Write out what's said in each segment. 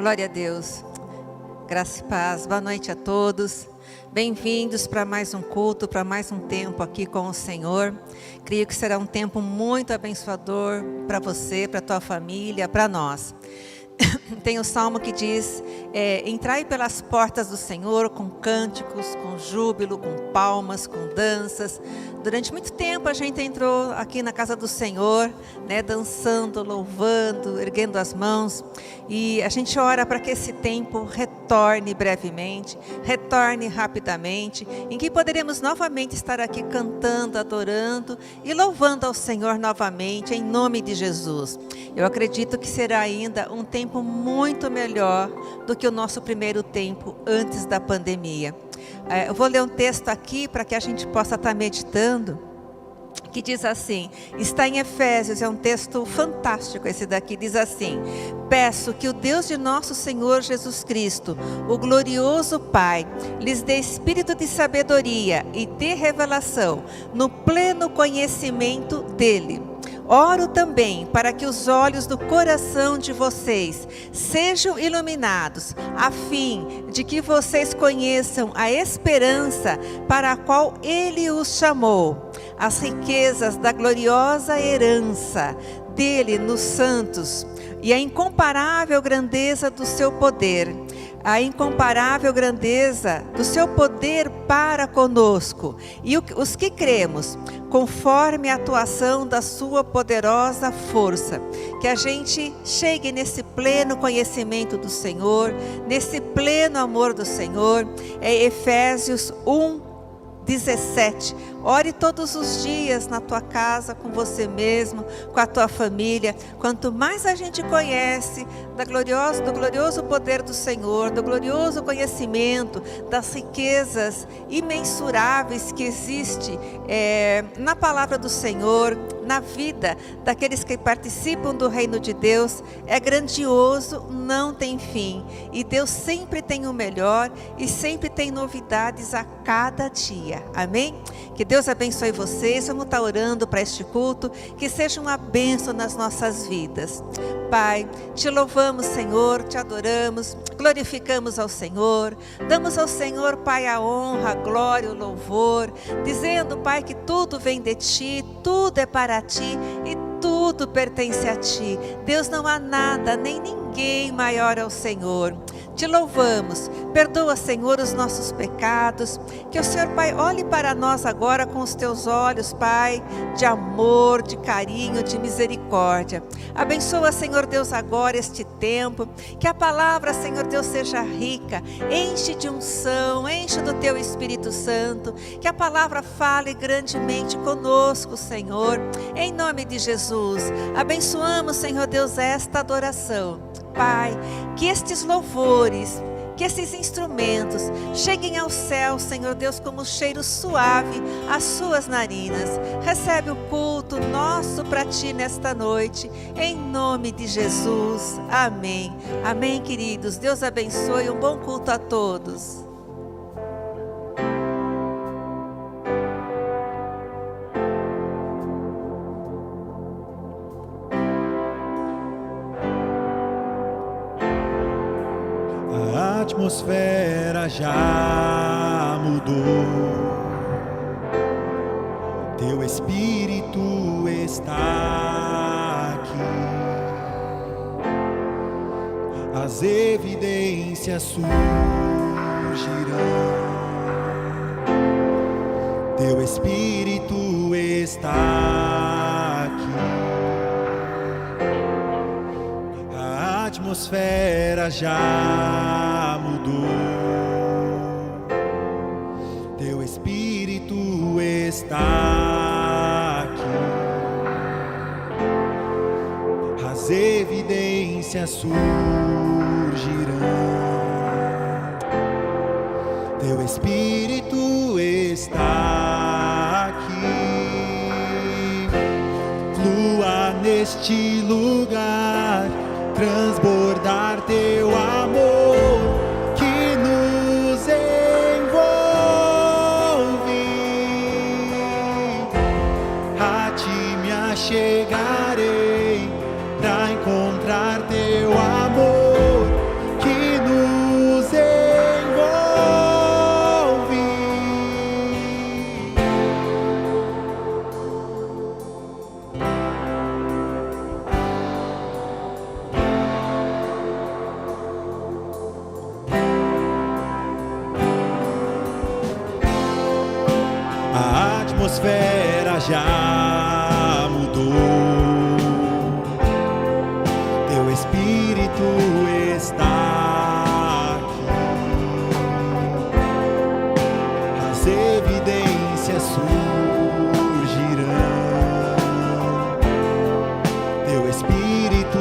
Glória a Deus. Graça e paz. Boa noite a todos. Bem-vindos para mais um culto, para mais um tempo aqui com o Senhor. Creio que será um tempo muito abençoador para você, para a tua família, para nós. Tem o salmo que diz, entrai pelas portas do Senhor com cânticos, com júbilo, com palmas, com danças. Durante muito tempo a gente entrou aqui na casa do Senhor, né, dançando, louvando, erguendo as mãos. E a gente ora para que esse tempo retorne brevemente, retorne rapidamente, em que poderemos novamente estar aqui cantando, adorando e louvando ao Senhor novamente, em nome de Jesus. Eu acredito que será ainda um tempo muito melhor do que o nosso primeiro tempo antes da pandemia. Eu vou ler um texto aqui para que a gente possa estar meditando, que diz assim, está em Efésios, é um texto fantástico esse daqui, diz assim: peço que o Deus de nosso Senhor Jesus Cristo, o glorioso Pai, lhes dê espírito de sabedoria e de revelação, no pleno conhecimento dele. Oro também para que os olhos do coração de vocês sejam iluminados, a fim de que vocês conheçam a esperança para a qual Ele os chamou, as riquezas da gloriosa herança dele nos santos e a incomparável grandeza do seu poder. A incomparável grandeza do seu poder para conosco, e os que cremos, conforme a atuação da sua poderosa força, que a gente chegue nesse pleno conhecimento do Senhor, nesse pleno amor do Senhor. É Efésios 1:17. Ore todos os dias na tua casa, com você mesmo, com a tua família. Quanto mais a gente conhece do glorioso poder do Senhor, do glorioso conhecimento, das riquezas imensuráveis que existe na palavra do Senhor, na vida daqueles que participam do reino de Deus, é grandioso, não tem fim. E Deus sempre tem o melhor e sempre tem novidades a cada dia. Amém? Que Deus abençoe vocês. Vamos estar orando para este culto, que seja uma bênção nas nossas vidas. Pai, te louvamos, Senhor, te adoramos, glorificamos ao Senhor, damos ao Senhor, Pai, a honra, a glória, o louvor, dizendo, Pai, que tudo vem de Ti, tudo é para Ti e tudo pertence a Ti. Deus, não há nada, nem ninguém maior ao Senhor. Te louvamos, perdoa, Senhor, os nossos pecados, que o Senhor, Pai, olhe para nós agora com os Teus olhos, Pai, de amor, de carinho, de misericórdia. Abençoa, Senhor Deus, agora este tempo, que a palavra, Senhor Deus, seja rica, enche de unção, enche do Teu Espírito Santo, que a palavra fale grandemente conosco, Senhor, em nome de Jesus. Abençoamos, Senhor Deus, esta adoração. Pai, que estes louvores, que esses instrumentos cheguem ao céu, Senhor Deus, como cheiro suave às suas narinas. Recebe o culto nosso para Ti nesta noite, em nome de Jesus. Amém. Amém, queridos. Deus abençoe. Um bom culto a todos. A atmosfera já mudou, Teu Espírito está aqui, as evidências surgirão, Teu Espírito está aqui. A atmosfera já mudou, Teu Espírito está aqui, as evidências surgirão, Teu Espírito está aqui. Flua neste lugar, transbordar Teu amor que nos envolve. A Ti me achegarei pra encontrar Teu amor atmosfera já mudou. Teu Espírito está aqui. As evidências surgirão. Teu Espírito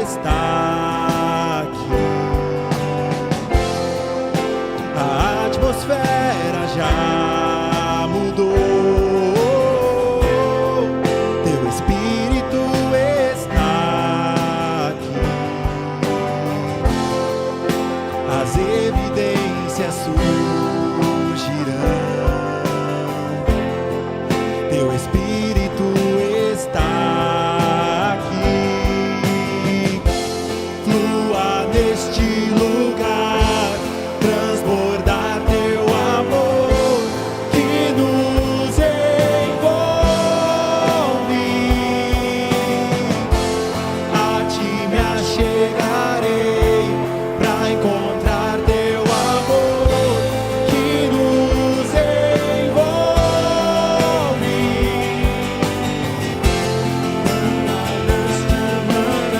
está aqui. A atmosfera já mudou. Teu Espírito está aqui. As evidências surgirão. Teu Espírito está aqui. Flua neste lugar, transbordar teu amor que nos envolve. A ti me achegarei pra encontrar teu amor que nos envolve. Neste lugar,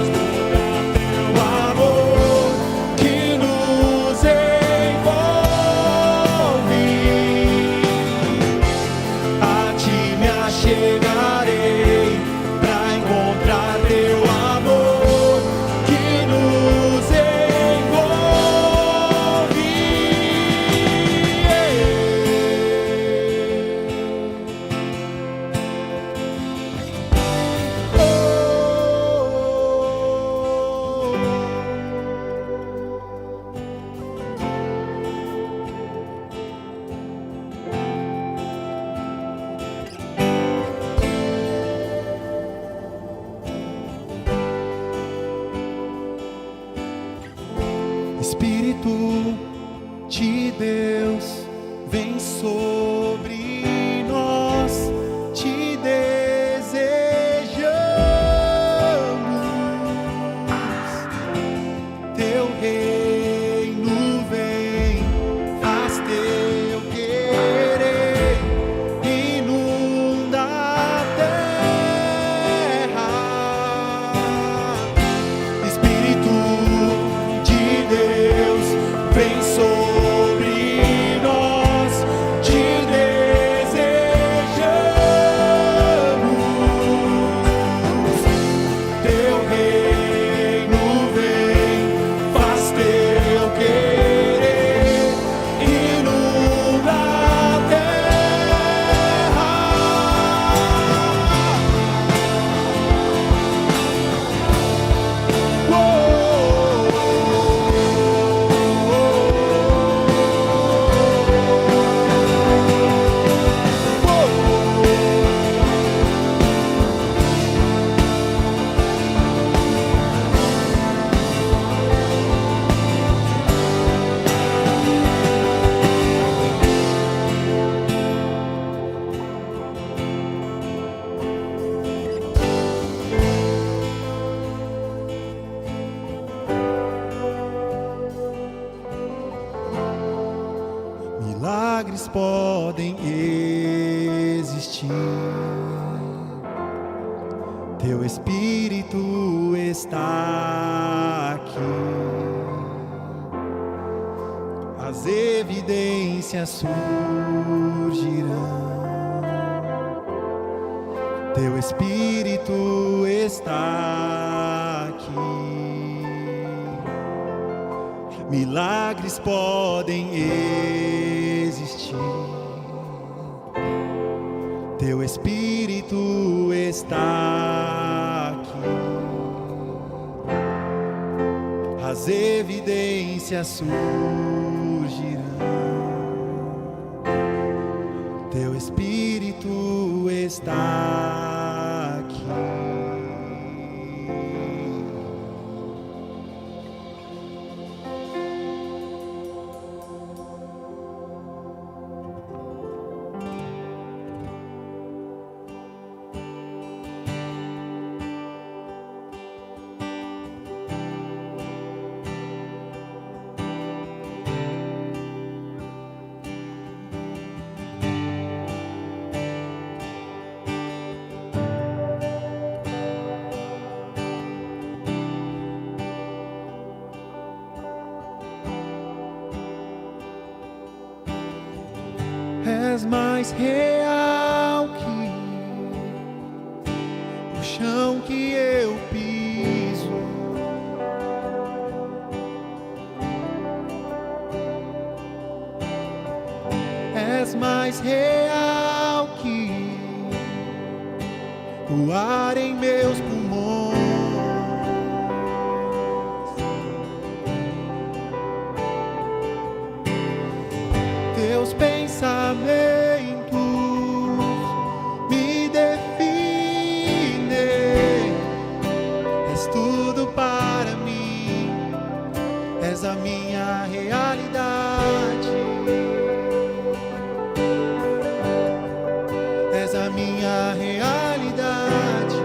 transbordar teu amor que nos envolve. A ti me achegarei pra encontrar teu amor que nos Espírito de Deus, vem sobre nós, te desejamos. Teu reino vem, faz teu querer, inunda a terra. Espírito de Deus, vem sobre nós, te desejamos. Teu reino vem, faz teu querer, inunda a terra. Milagres podem existir. Teu Espírito está aqui. As evidências surgirão. Teu Espírito está aqui. Milagres podem existir. Teu Espírito está aqui. As evidências surgirão. Teu Espírito está aqui. És mais real que o chão que eu piso. És mais real que o ar em meus pulmões. Teus pensamentos me definem. És tudo para mim. És a minha realidade. És a minha realidade.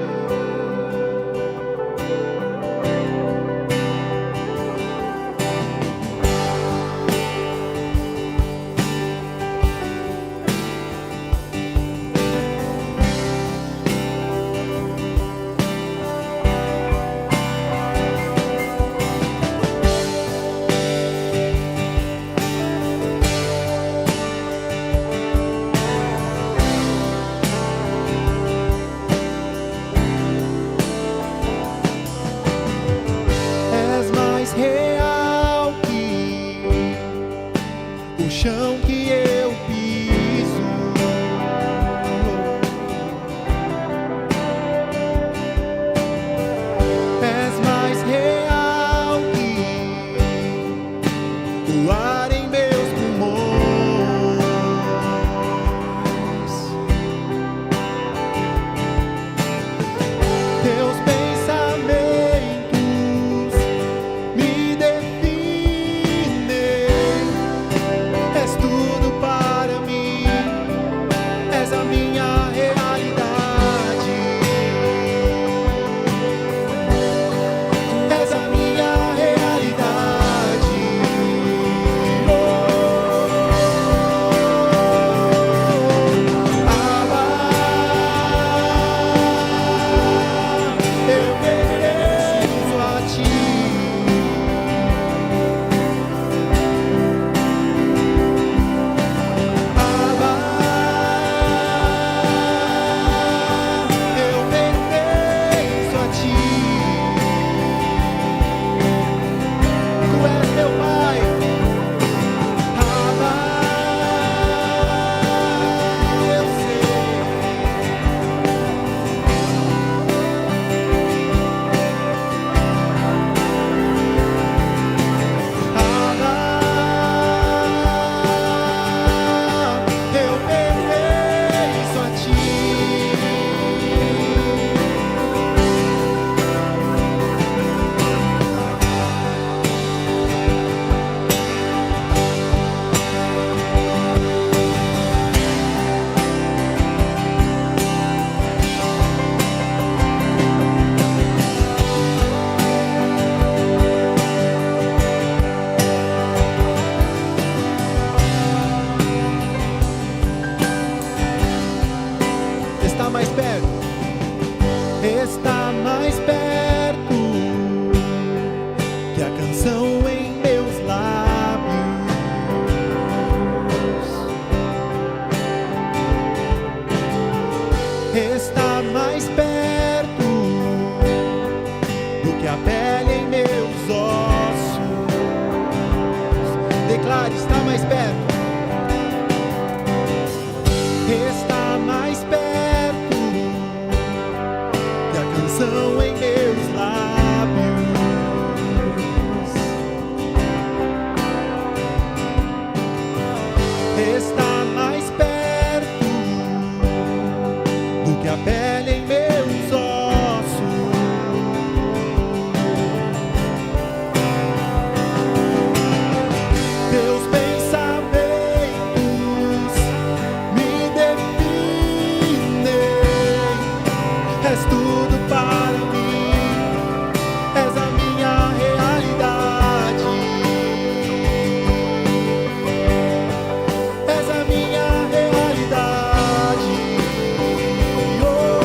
És mais real que o chão que eu piso. És mais real que o ar em meus pulmões. Teus pensamentos me definem. És tudo para mim. És a minha realidade. És a minha realidade. Abba, eu pertenço a ti. Abba, eu pertenço a ti. Tu és meu Pai. Abba, eu sei. Abba, eu pertenço a ti. Está mais perto. Está mais perto que a canção em meus lábios. Está mais perto do que a pele em meus ossos. Declare, está mais perto. Está mais perto que a canção em meus lábios. Está mais perto do que a pele em meus ossos. Teus pensamentos me definem. És tudo para mim. És a minha realidade. És a minha realidade. Oh.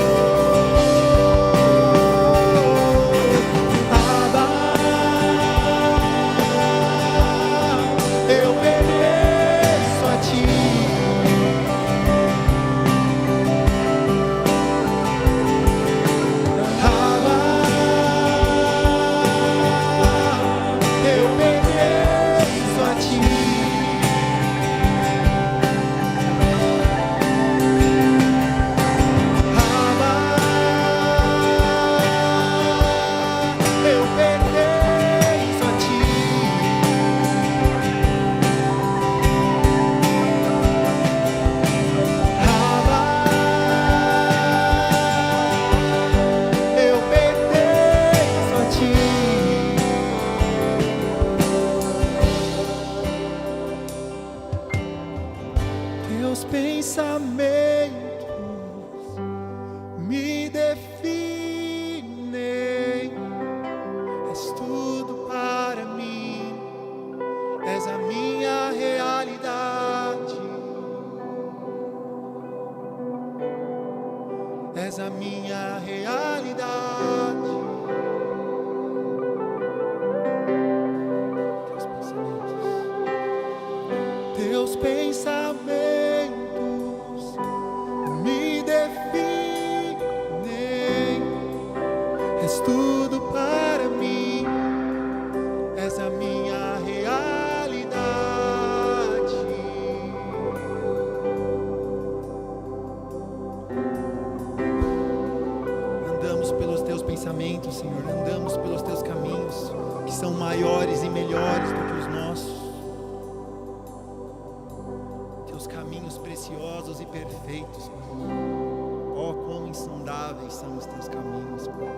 pensamentos me definem. És tudo para mim, és a minha realidade, és a minha realidade. Teus pensamentos me definem, és tudo para mim, és a minha realidade. Andamos pelos teus pensamentos, Senhor, andamos pelos teus caminhos, que são maiores e melhores do que os nossos. Caminhos preciosos e perfeitos, Pai. Oh, quão insondáveis são os teus caminhos, Pai.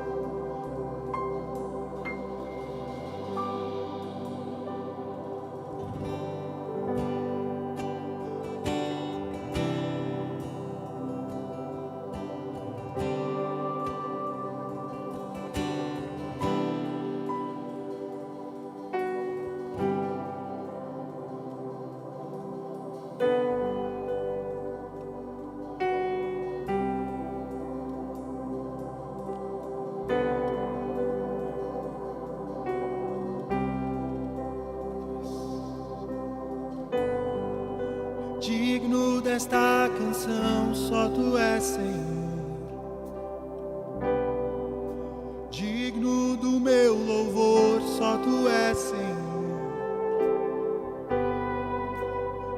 Digno desta canção, só tu és, Senhor. Digno do meu louvor, só tu és, Senhor.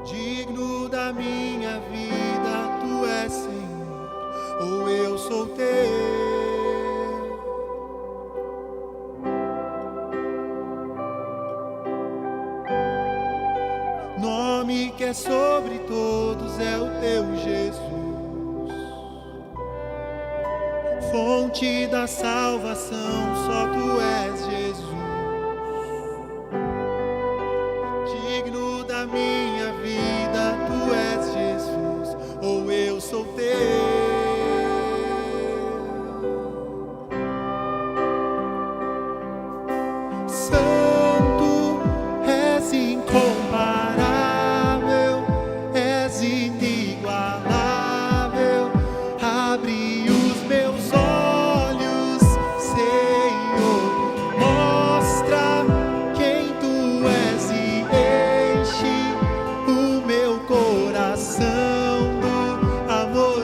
Digno da minha vida, tu és, Senhor. Ou eu sou teu. Nome que é sobre todos é o teu Jesus, fonte da salvação, só tu és, Jesus. Digno da minha vida, tu és, Jesus, ou eu sou teu. Santo és incomparável, inigualável. Abre os meus olhos, Senhor, mostra quem tu és e enche o meu coração do amor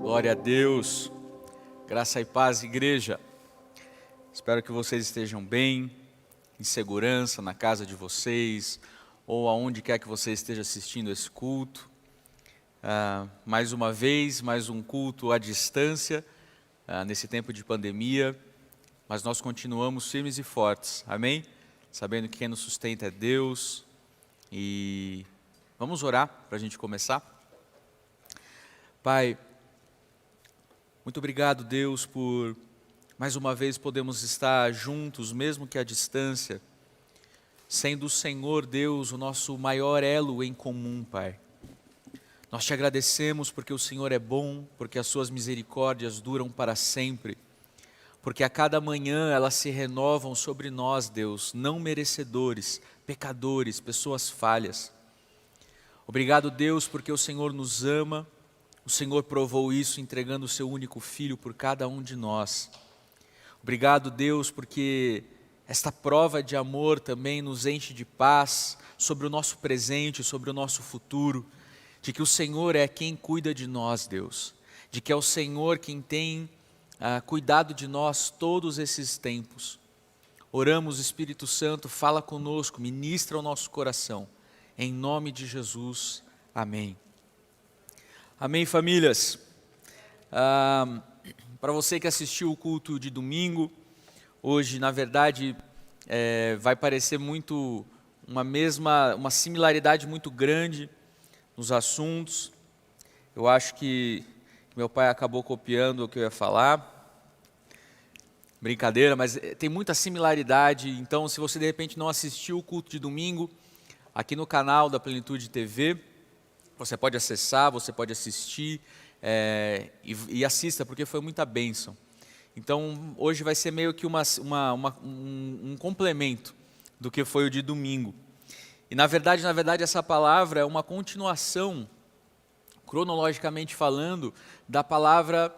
Glória a Deus, graça e paz, igreja. Espero que vocês estejam bem, em segurança na casa de vocês, ou aonde quer que você esteja assistindo esse culto. Mais uma vez, mais um culto à distância, nesse tempo de pandemia, mas nós continuamos firmes e fortes, amém? Sabendo que quem nos sustenta é Deus, e vamos orar para a gente começar? Pai, muito obrigado, Deus, por mais uma vez podemos estar juntos, mesmo que à distância, sendo o Senhor, Deus, o nosso maior elo em comum, Pai. Nós te agradecemos porque o Senhor é bom, porque as suas misericórdias duram para sempre, porque a cada manhã elas se renovam sobre nós, Deus, não merecedores, pecadores, pessoas falhas. Obrigado, Deus, porque o Senhor nos ama. O Senhor provou isso entregando o seu único Filho por cada um de nós. Obrigado, Deus, porque esta prova de amor também nos enche de paz sobre o nosso presente, sobre o nosso futuro, de que o Senhor é quem cuida de nós, Deus, de que é o Senhor quem tem cuidado de nós todos esses tempos. Oramos, Espírito Santo, fala conosco, ministra o nosso coração, em nome de Jesus, amém. Amém, famílias. Para você que assistiu o culto de domingo, hoje, na verdade, vai parecer muito uma similaridade muito grande nos assuntos. Eu acho que meu pai acabou copiando o que eu ia falar. Brincadeira, mas tem muita similaridade. Então, se você de repente não assistiu o culto de domingo, aqui no canal da Plenitude TV, você pode acessar, você pode assistir e assista, porque foi muita bênção. Então, hoje vai ser meio que um complemento do que foi o de domingo. E, na verdade, essa palavra é uma continuação, cronologicamente falando, da palavra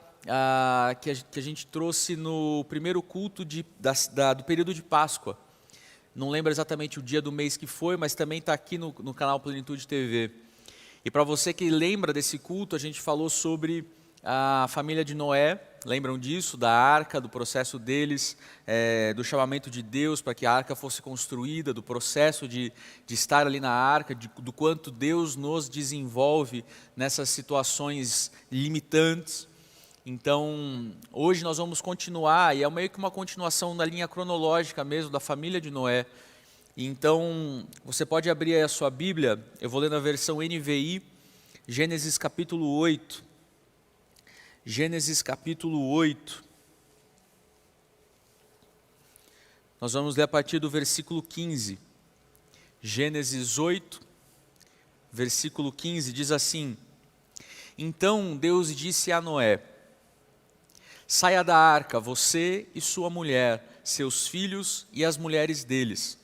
que a gente trouxe no primeiro culto do período de Páscoa. Não lembro exatamente o dia do mês que foi, mas também está aqui no canal Plenitude TV. E para você que lembra desse culto, a gente falou sobre a família de Noé, lembram disso? Da arca, do processo deles, do chamamento de Deus para que a arca fosse construída, do processo de estar ali na arca, do quanto Deus nos desenvolve nessas situações limitantes. Então, hoje nós vamos continuar, e é meio que uma continuação da linha cronológica mesmo, da família de Noé. Então, você pode abrir aí a sua Bíblia, eu vou ler na versão NVI, Gênesis capítulo 8. Gênesis capítulo 8. Nós vamos ler a partir do versículo 15. Gênesis 8, versículo 15, diz assim: Então Deus disse a Noé: Saia da arca, você e sua mulher, seus filhos e as mulheres deles.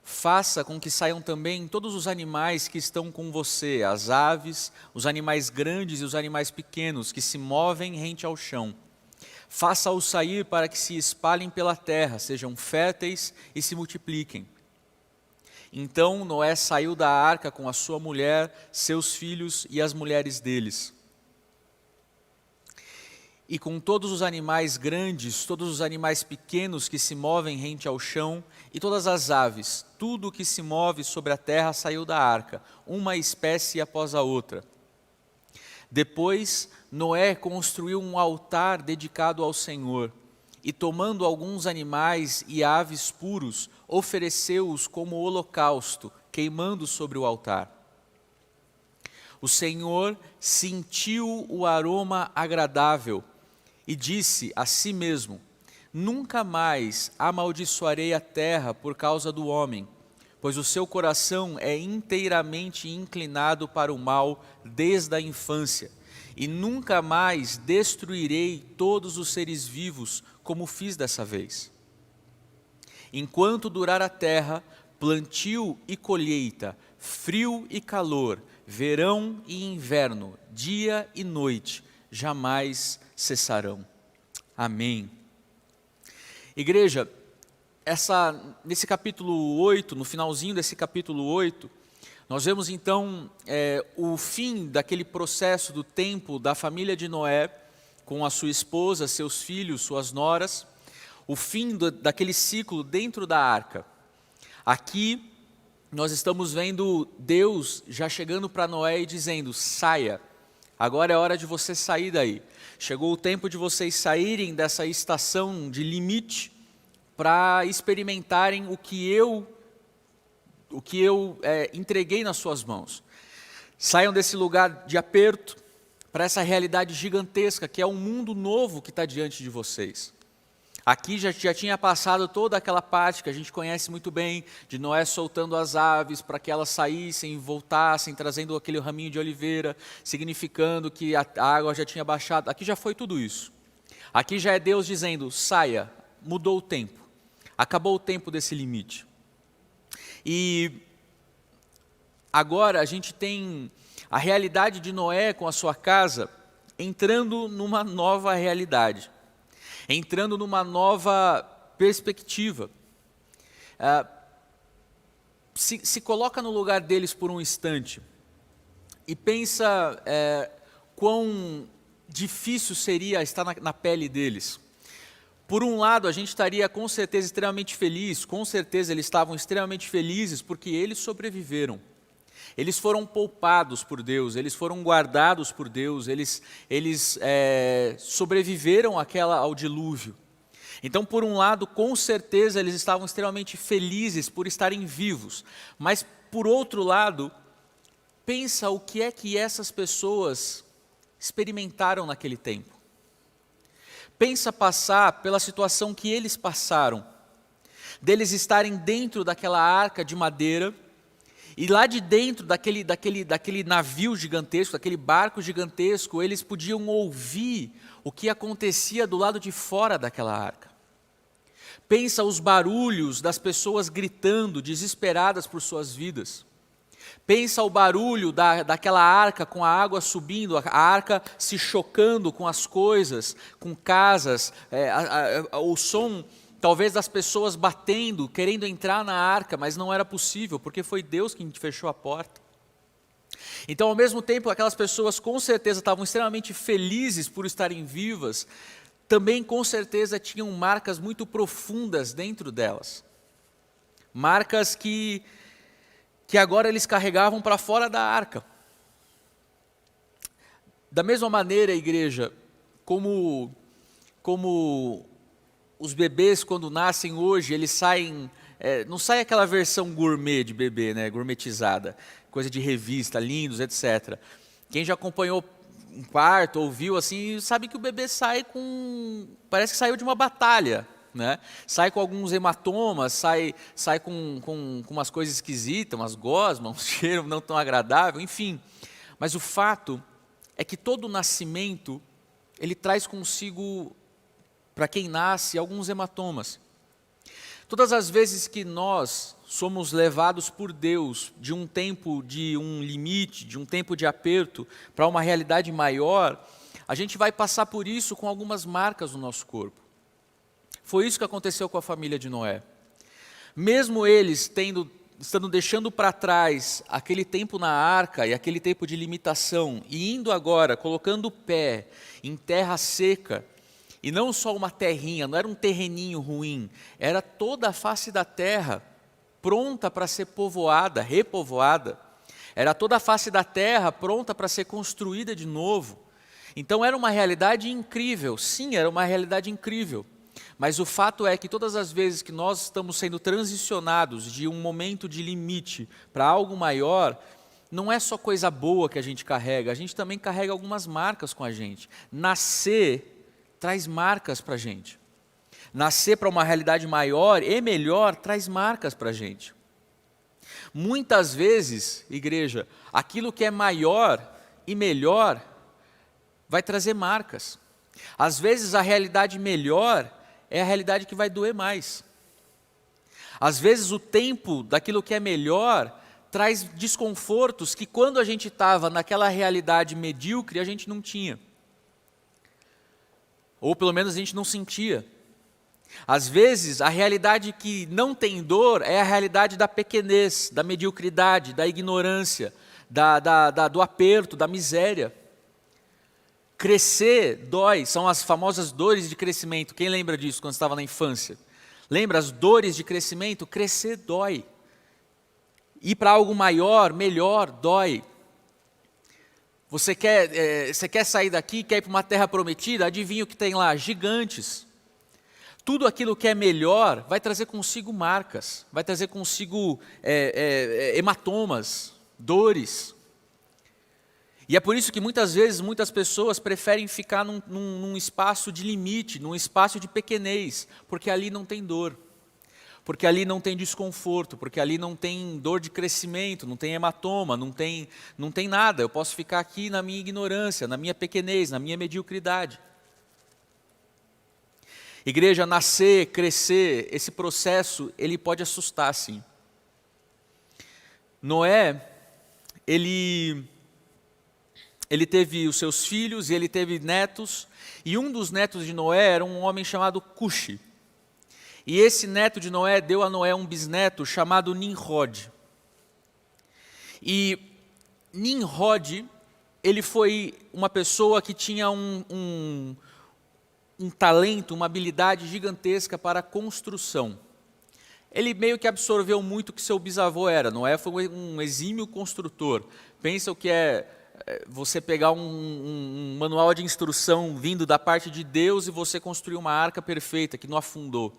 Faça com que saiam também todos os animais que estão com você, as aves, os animais grandes e os animais pequenos que se movem rente ao chão. Faça-os sair para que se espalhem pela terra, sejam férteis e se multipliquem. Então Noé saiu da arca com a sua mulher, seus filhos e as mulheres deles. E com todos os animais grandes, todos os animais pequenos que se movem rente ao chão, e todas as aves, tudo o que se move sobre a terra saiu da arca, uma espécie após a outra. Depois, Noé construiu um altar dedicado ao Senhor, e tomando alguns animais e aves puros, ofereceu-os como holocausto, queimando sobre o altar. O Senhor sentiu o aroma agradável, e disse a si mesmo: Nunca mais amaldiçoarei a terra por causa do homem, pois o seu coração é inteiramente inclinado para o mal desde a infância, e nunca mais destruirei todos os seres vivos como fiz dessa vez. Enquanto durar a terra, plantio e colheita, frio e calor, verão e inverno, dia e noite, jamais cessarão. Amém. Igreja, nesse capítulo 8, no finalzinho desse capítulo 8, Nós vemos então o fim daquele processo do tempo da família de Noé, com a sua esposa, seus filhos, suas noras, o fim daquele ciclo dentro da arca. Aqui nós estamos vendo Deus já chegando para Noé e dizendo: saia, agora é hora de você sair daí. Chegou o tempo de vocês saírem dessa estação de limite para experimentarem o que eu entreguei nas suas mãos. Saiam desse lugar de aperto para essa realidade gigantesca que é um mundo novo que está diante de vocês. Aqui já tinha passado toda aquela parte que a gente conhece muito bem, de Noé soltando as aves para que elas saíssem e voltassem, trazendo aquele raminho de oliveira, significando que a água já tinha baixado. Aqui já foi tudo isso. Aqui já é Deus dizendo: saia, mudou o tempo, acabou o tempo desse limite. E agora a gente tem a realidade de Noé com a sua casa entrando numa nova realidade, entrando numa nova perspectiva. Se coloca no lugar deles por um instante e pensa quão difícil seria estar na pele deles. Por um lado, a gente estaria com certeza extremamente feliz, com certeza eles estavam extremamente felizes porque eles sobreviveram. Eles foram poupados por Deus, eles foram guardados por Deus, eles sobreviveram ao dilúvio. Então, por um lado, com certeza eles estavam extremamente felizes por estarem vivos. Mas, por outro lado, pensa o que é que essas pessoas experimentaram naquele tempo. Pensa passar pela situação que eles passaram, deles estarem dentro daquela arca de madeira, e lá de dentro daquele navio gigantesco, daquele barco gigantesco, eles podiam ouvir o que acontecia do lado de fora daquela arca. Pensa os barulhos das pessoas gritando, desesperadas por suas vidas. Pensa o barulho daquela arca com a água subindo, a arca se chocando com as coisas, com casas, o som talvez das pessoas batendo, querendo entrar na arca, mas não era possível, porque foi Deus quem fechou a porta. Então, ao mesmo tempo, aquelas pessoas com certeza estavam extremamente felizes por estarem vivas, também com certeza tinham marcas muito profundas dentro delas. Marcas que agora eles carregavam para fora da arca. Da mesma maneira, igreja, como os bebês quando nascem hoje, eles saem, não sai aquela versão gourmet de bebê, né, gourmetizada, coisa de revista, lindos, etc. Quem já acompanhou um parto, ouviu assim, sabe que o bebê sai parece que saiu de uma batalha. Né? Sai com alguns hematomas, sai com umas coisas esquisitas, umas gosmas, um cheiro não tão agradável, enfim. Mas o fato é que todo nascimento, ele traz consigo, para quem nasce, alguns hematomas. Todas as vezes que nós somos levados por Deus de um tempo de um limite, de um tempo de aperto, para uma realidade maior, a gente vai passar por isso com algumas marcas no nosso corpo. Foi isso que aconteceu com a família de Noé. Mesmo eles estando deixando para trás aquele tempo na arca e aquele tempo de limitação, e indo agora, colocando o pé em terra seca, e não só uma terrinha, não era um terreninho ruim, era toda a face da terra pronta para ser povoada, repovoada. Era toda a face da terra pronta para ser construída de novo. Então era uma realidade incrível, sim, era uma realidade incrível. Mas o fato é que todas as vezes que nós estamos sendo transicionados de um momento de limite para algo maior, não é só coisa boa que a gente gente também carrega algumas marcas com a gente. Nascer traz marcas para a gente. Nascer para uma realidade maior e melhor traz marcas para a gente. Muitas vezes, igreja, aquilo que é maior e melhor vai trazer marcas. Às vezes a realidade melhor é a realidade que vai doer mais. Às vezes o tempo daquilo que é melhor traz desconfortos que quando a gente estava naquela realidade medíocre a gente não tinha. Ou pelo menos a gente não sentia. Às vezes, a realidade que não tem dor é a realidade da pequenez, da mediocridade, da ignorância, do aperto, da miséria. Crescer dói, são as famosas dores de crescimento. Quem lembra disso quando estava na infância? Lembra as dores de crescimento? Crescer dói. Ir para algo maior, melhor, dói. Você quer sair daqui, quer ir para uma terra prometida? Adivinha o que tem lá? Gigantes. Tudo aquilo que é melhor vai trazer consigo marcas, vai trazer consigo hematomas, dores. E é por isso que muitas vezes, muitas pessoas preferem ficar num espaço de limite, num espaço de pequenez, porque ali não tem dor, porque ali não tem desconforto, porque ali não tem dor de crescimento, não tem hematoma, não tem nada. Eu posso ficar aqui na minha ignorância, na minha pequenez, na minha mediocridade. Igreja, nascer, crescer, esse processo, ele pode assustar, sim. Noé, ele teve os seus filhos e ele teve netos, e um dos netos de Noé era um homem chamado Cuxi. E esse neto de Noé deu a Noé um bisneto chamado Nimrod. E Nimrod, ele foi uma pessoa que tinha um talento, uma habilidade gigantesca para a construção. Ele meio que absorveu muito o que seu bisavô era. Noé foi um exímio construtor. Pensa o que é você pegar um manual de instrução vindo da parte de Deus e você construir uma arca perfeita que não afundou.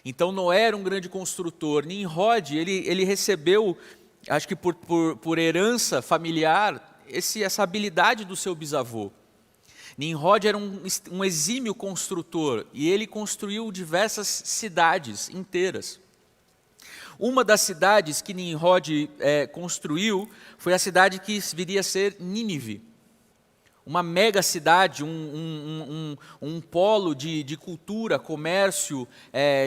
Então Noé era um grande construtor. Nimrod, ele recebeu, acho que por herança familiar, essa habilidade do seu bisavô. Nimrod era um exímio construtor e ele construiu diversas cidades inteiras. Uma das cidades que Nimrod construiu foi a cidade que viria a ser Nínive. Uma mega cidade, um polo de cultura, comércio,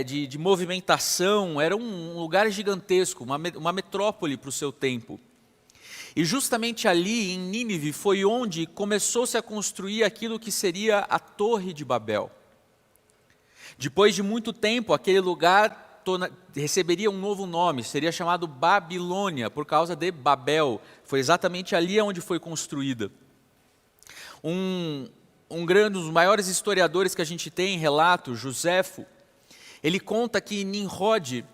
de movimentação. Era um lugar gigantesco, uma metrópole para o seu tempo. E justamente ali, em Nínive, foi onde começou-se a construir aquilo que seria a Torre de Babel. Depois de muito tempo, aquele lugar receberia um novo nome, seria chamado Babilônia, por causa de Babel. Foi exatamente ali onde foi construída. Um dos maiores historiadores que a gente tem em relato, Joséfo, ele conta que Nimrod,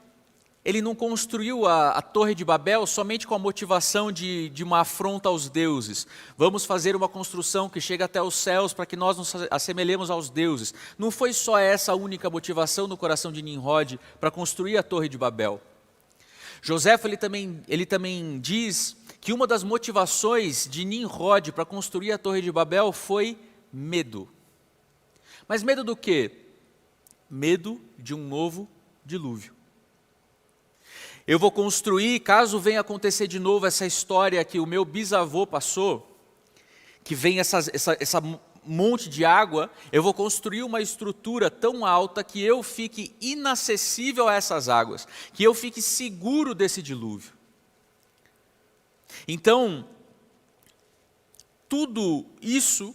ele não construiu a Torre de Babel somente com a motivação de uma afronta aos deuses. Vamos fazer uma construção que chegue até os céus para que nós nos assemelhemos aos deuses. Não foi só essa a única motivação no coração de Nimrod para construir a Torre de Babel. Joséfo ele também diz que uma das motivações de Nimrod para construir a Torre de Babel foi medo. Mas medo do quê? Medo de um novo dilúvio. Eu vou construir, caso venha acontecer de novo essa história que o meu bisavô passou, que vem essa monte de água, eu vou construir uma estrutura tão alta que eu fique inacessível a essas águas, que eu fique seguro desse dilúvio. Então, tudo isso,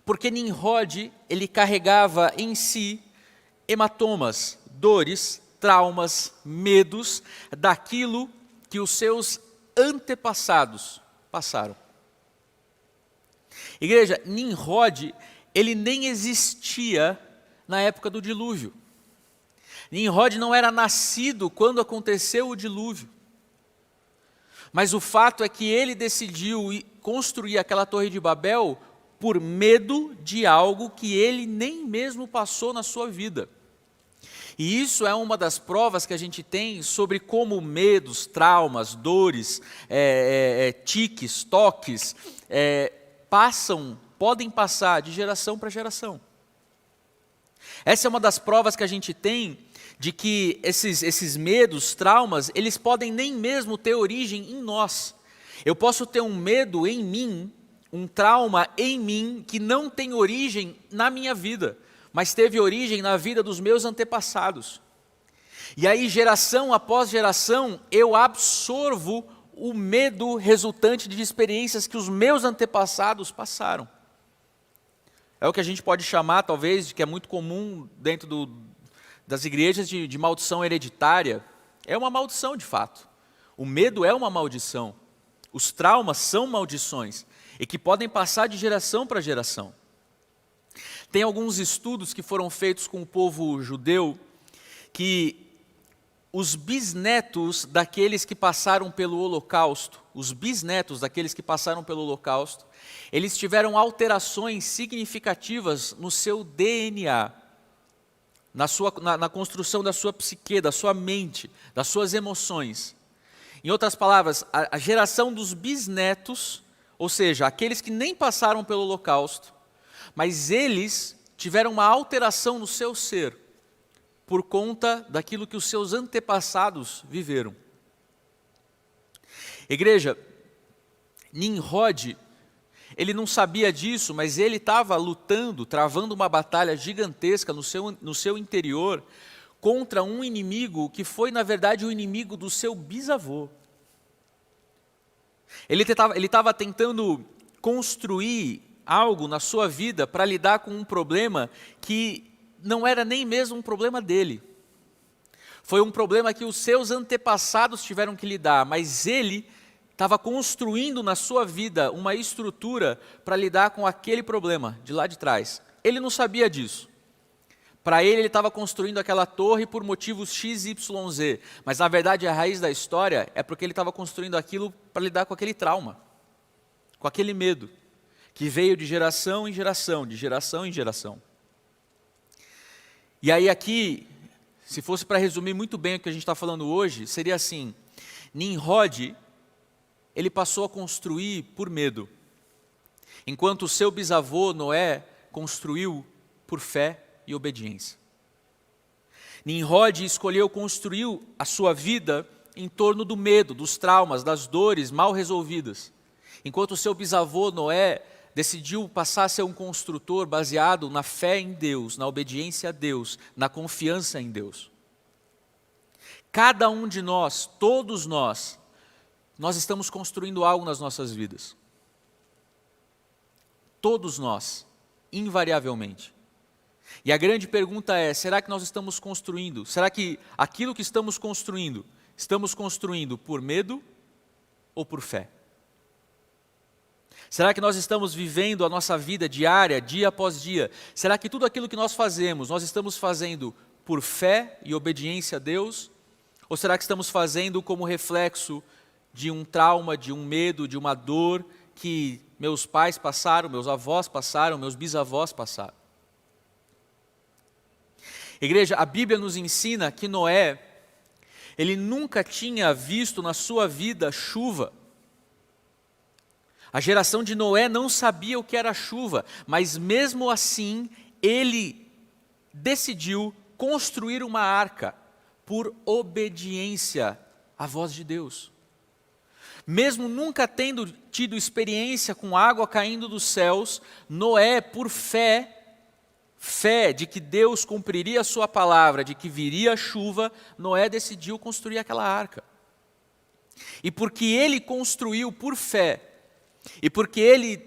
porque Nimrod, ele carregava em si hematomas, dores, traumas, medos daquilo que os seus antepassados passaram. Igreja, Nimrod, ele nem existia na época do dilúvio. Nimrod não era nascido quando aconteceu o dilúvio. Mas o fato é que ele decidiu construir aquela Torre de Babel por medo de algo que ele nem mesmo passou na sua vida. E isso é uma das provas que a gente tem sobre como medos, traumas, dores, tiques, toques, podem passar de geração para geração. Essa é uma das provas que a gente tem de que esses medos, traumas, eles podem nem mesmo ter origem em nós. Eu posso ter um medo em mim, um trauma em mim, que não tem origem na minha vida, mas teve origem na vida dos meus antepassados. E aí, geração após geração, eu absorvo o medo resultante de experiências que os meus antepassados passaram. É o que a gente pode chamar, talvez, de que é muito comum dentro das igrejas de maldição hereditária é uma maldição de fato. O medo é uma maldição. Os traumas são maldições e que podem passar de geração para geração. Tem alguns estudos que foram feitos com o povo judeu que os bisnetos daqueles que passaram pelo Holocausto, eles tiveram alterações significativas no seu DNA, na construção da sua psique, da sua mente, das suas emoções. Em outras palavras, a geração dos bisnetos, ou seja, aqueles que nem passaram pelo Holocausto, mas eles tiveram uma alteração no seu ser, por conta daquilo que os seus antepassados viveram. Igreja, Nimrod, ele não sabia disso, mas ele estava lutando, travando uma batalha gigantesca no seu interior, contra um inimigo que foi, na verdade, o inimigo do seu bisavô. Ele estava tentando construir algo na sua vida para lidar com um problema que não era nem mesmo um problema dele. Foi um problema que os seus antepassados tiveram que lidar, mas ele estava construindo na sua vida uma estrutura para lidar com aquele problema de lá de trás. Ele não sabia disso. Para ele estava construindo aquela torre por motivos X, Y, Z. Mas na verdade a raiz da história é porque ele estava construindo aquilo para lidar com aquele trauma, com aquele medo, que veio de geração em geração, de geração em geração. E aí aqui, se fosse para resumir muito bem o que a gente está falando hoje, seria assim: Nimrod, ele passou a construir por medo, enquanto o seu bisavô Noé construiu por fé e obediência. Nimrod escolheu construir a sua vida em torno do medo, dos traumas, das dores mal resolvidas, enquanto o seu bisavô Noé decidiu passar a ser um construtor baseado na fé em Deus, na obediência a Deus, na confiança em Deus. Cada um de nós, todos nós estamos construindo algo nas nossas vidas. Todos nós, invariavelmente. E a grande pergunta é: será que nós estamos construindo? Será que aquilo que estamos construindo por medo ou por fé? Será que nós estamos vivendo a nossa vida diária, dia após dia? Será que tudo aquilo que nós fazemos, nós estamos fazendo por fé e obediência a Deus? Ou será que estamos fazendo como reflexo de um trauma, de um medo, de uma dor que meus pais passaram, meus avós passaram, meus bisavós passaram? Igreja, a Bíblia nos ensina que Noé, ele nunca tinha visto na sua vida chuva. A geração de Noé não sabia o que era chuva, mas mesmo assim, ele decidiu construir uma arca por obediência à voz de Deus. Mesmo nunca tendo tido experiência com água caindo dos céus, Noé, por fé de que Deus cumpriria a sua palavra, de que viria a chuva, Noé decidiu construir aquela arca. E porque ele construiu por fé, e porque ele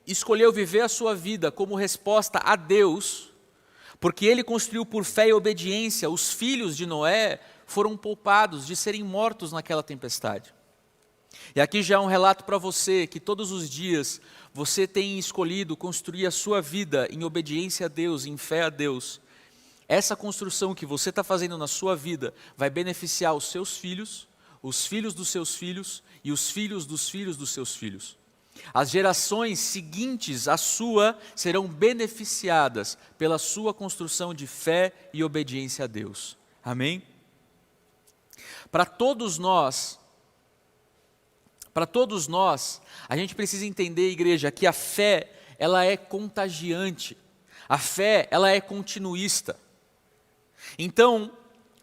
escolheu viver a sua vida como resposta a Deus, porque ele construiu por fé e obediência, os filhos de Noé foram poupados de serem mortos naquela tempestade. E aqui já é um relato para você que todos os dias você tem escolhido construir a sua vida em obediência a Deus, em fé a Deus. Essa construção que você está fazendo na sua vida vai beneficiar os seus filhos, os filhos dos seus filhos e os filhos dos seus filhos. As gerações seguintes à sua serão beneficiadas pela sua construção de fé e obediência a Deus. Amém? Para todos nós, a gente precisa entender, igreja, que a fé, ela é contagiante. A fé, ela é continuista. Então,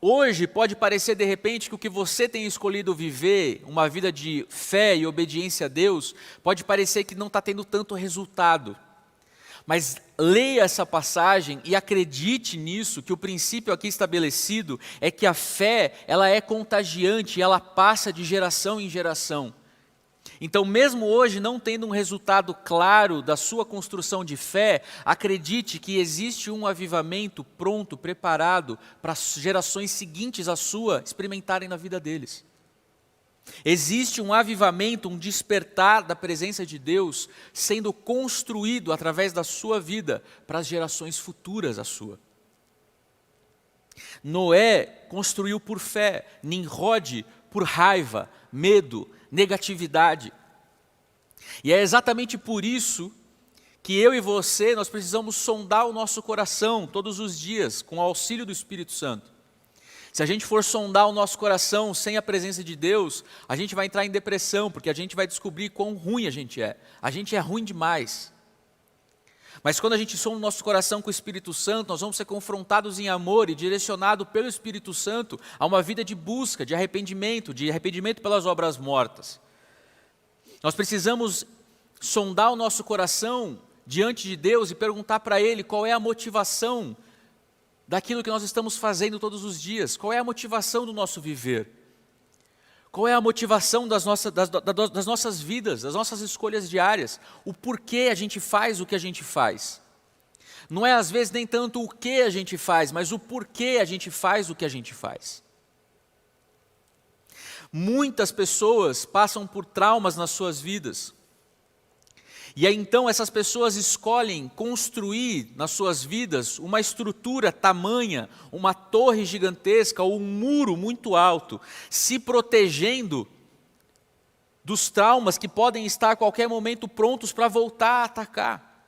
hoje pode parecer de repente que o que você tem escolhido viver, uma vida de fé e obediência a Deus, pode parecer que não está tendo tanto resultado. Mas leia essa passagem e acredite nisso, que o princípio aqui estabelecido é que a fé, ela é contagiante, ela passa de geração em geração. Então, mesmo hoje, não tendo um resultado claro da sua construção de fé, acredite que existe um avivamento pronto, preparado para as gerações seguintes à sua experimentarem na vida deles. Existe um avivamento, um despertar da presença de Deus sendo construído através da sua vida para as gerações futuras à sua. Noé construiu por fé, Nimrod por raiva, medo, negatividade. E é exatamente por isso que eu e você, nós precisamos sondar o nosso coração todos os dias, com o auxílio do Espírito Santo. Se a gente for sondar o nosso coração sem a presença de Deus, a gente vai entrar em depressão, porque a gente vai descobrir quão ruim a gente é. A gente é ruim demais. Mas quando a gente sonda o nosso coração com o Espírito Santo, nós vamos ser confrontados em amor e direcionados pelo Espírito Santo a uma vida de busca, de arrependimento pelas obras mortas. Nós precisamos sondar o nosso coração diante de Deus e perguntar para Ele qual é a motivação daquilo que nós estamos fazendo todos os dias, qual é a motivação do nosso viver, qual é a motivação das nossas vidas, das nossas escolhas diárias, o porquê a gente faz o que a gente faz. Não é às vezes nem tanto o que a gente faz, mas o porquê a gente faz o que a gente faz. Muitas pessoas passam por traumas nas suas vidas. E aí então essas pessoas escolhem construir nas suas vidas uma estrutura tamanha, uma torre gigantesca ou um muro muito alto, se protegendo dos traumas que podem estar a qualquer momento prontos para voltar a atacar.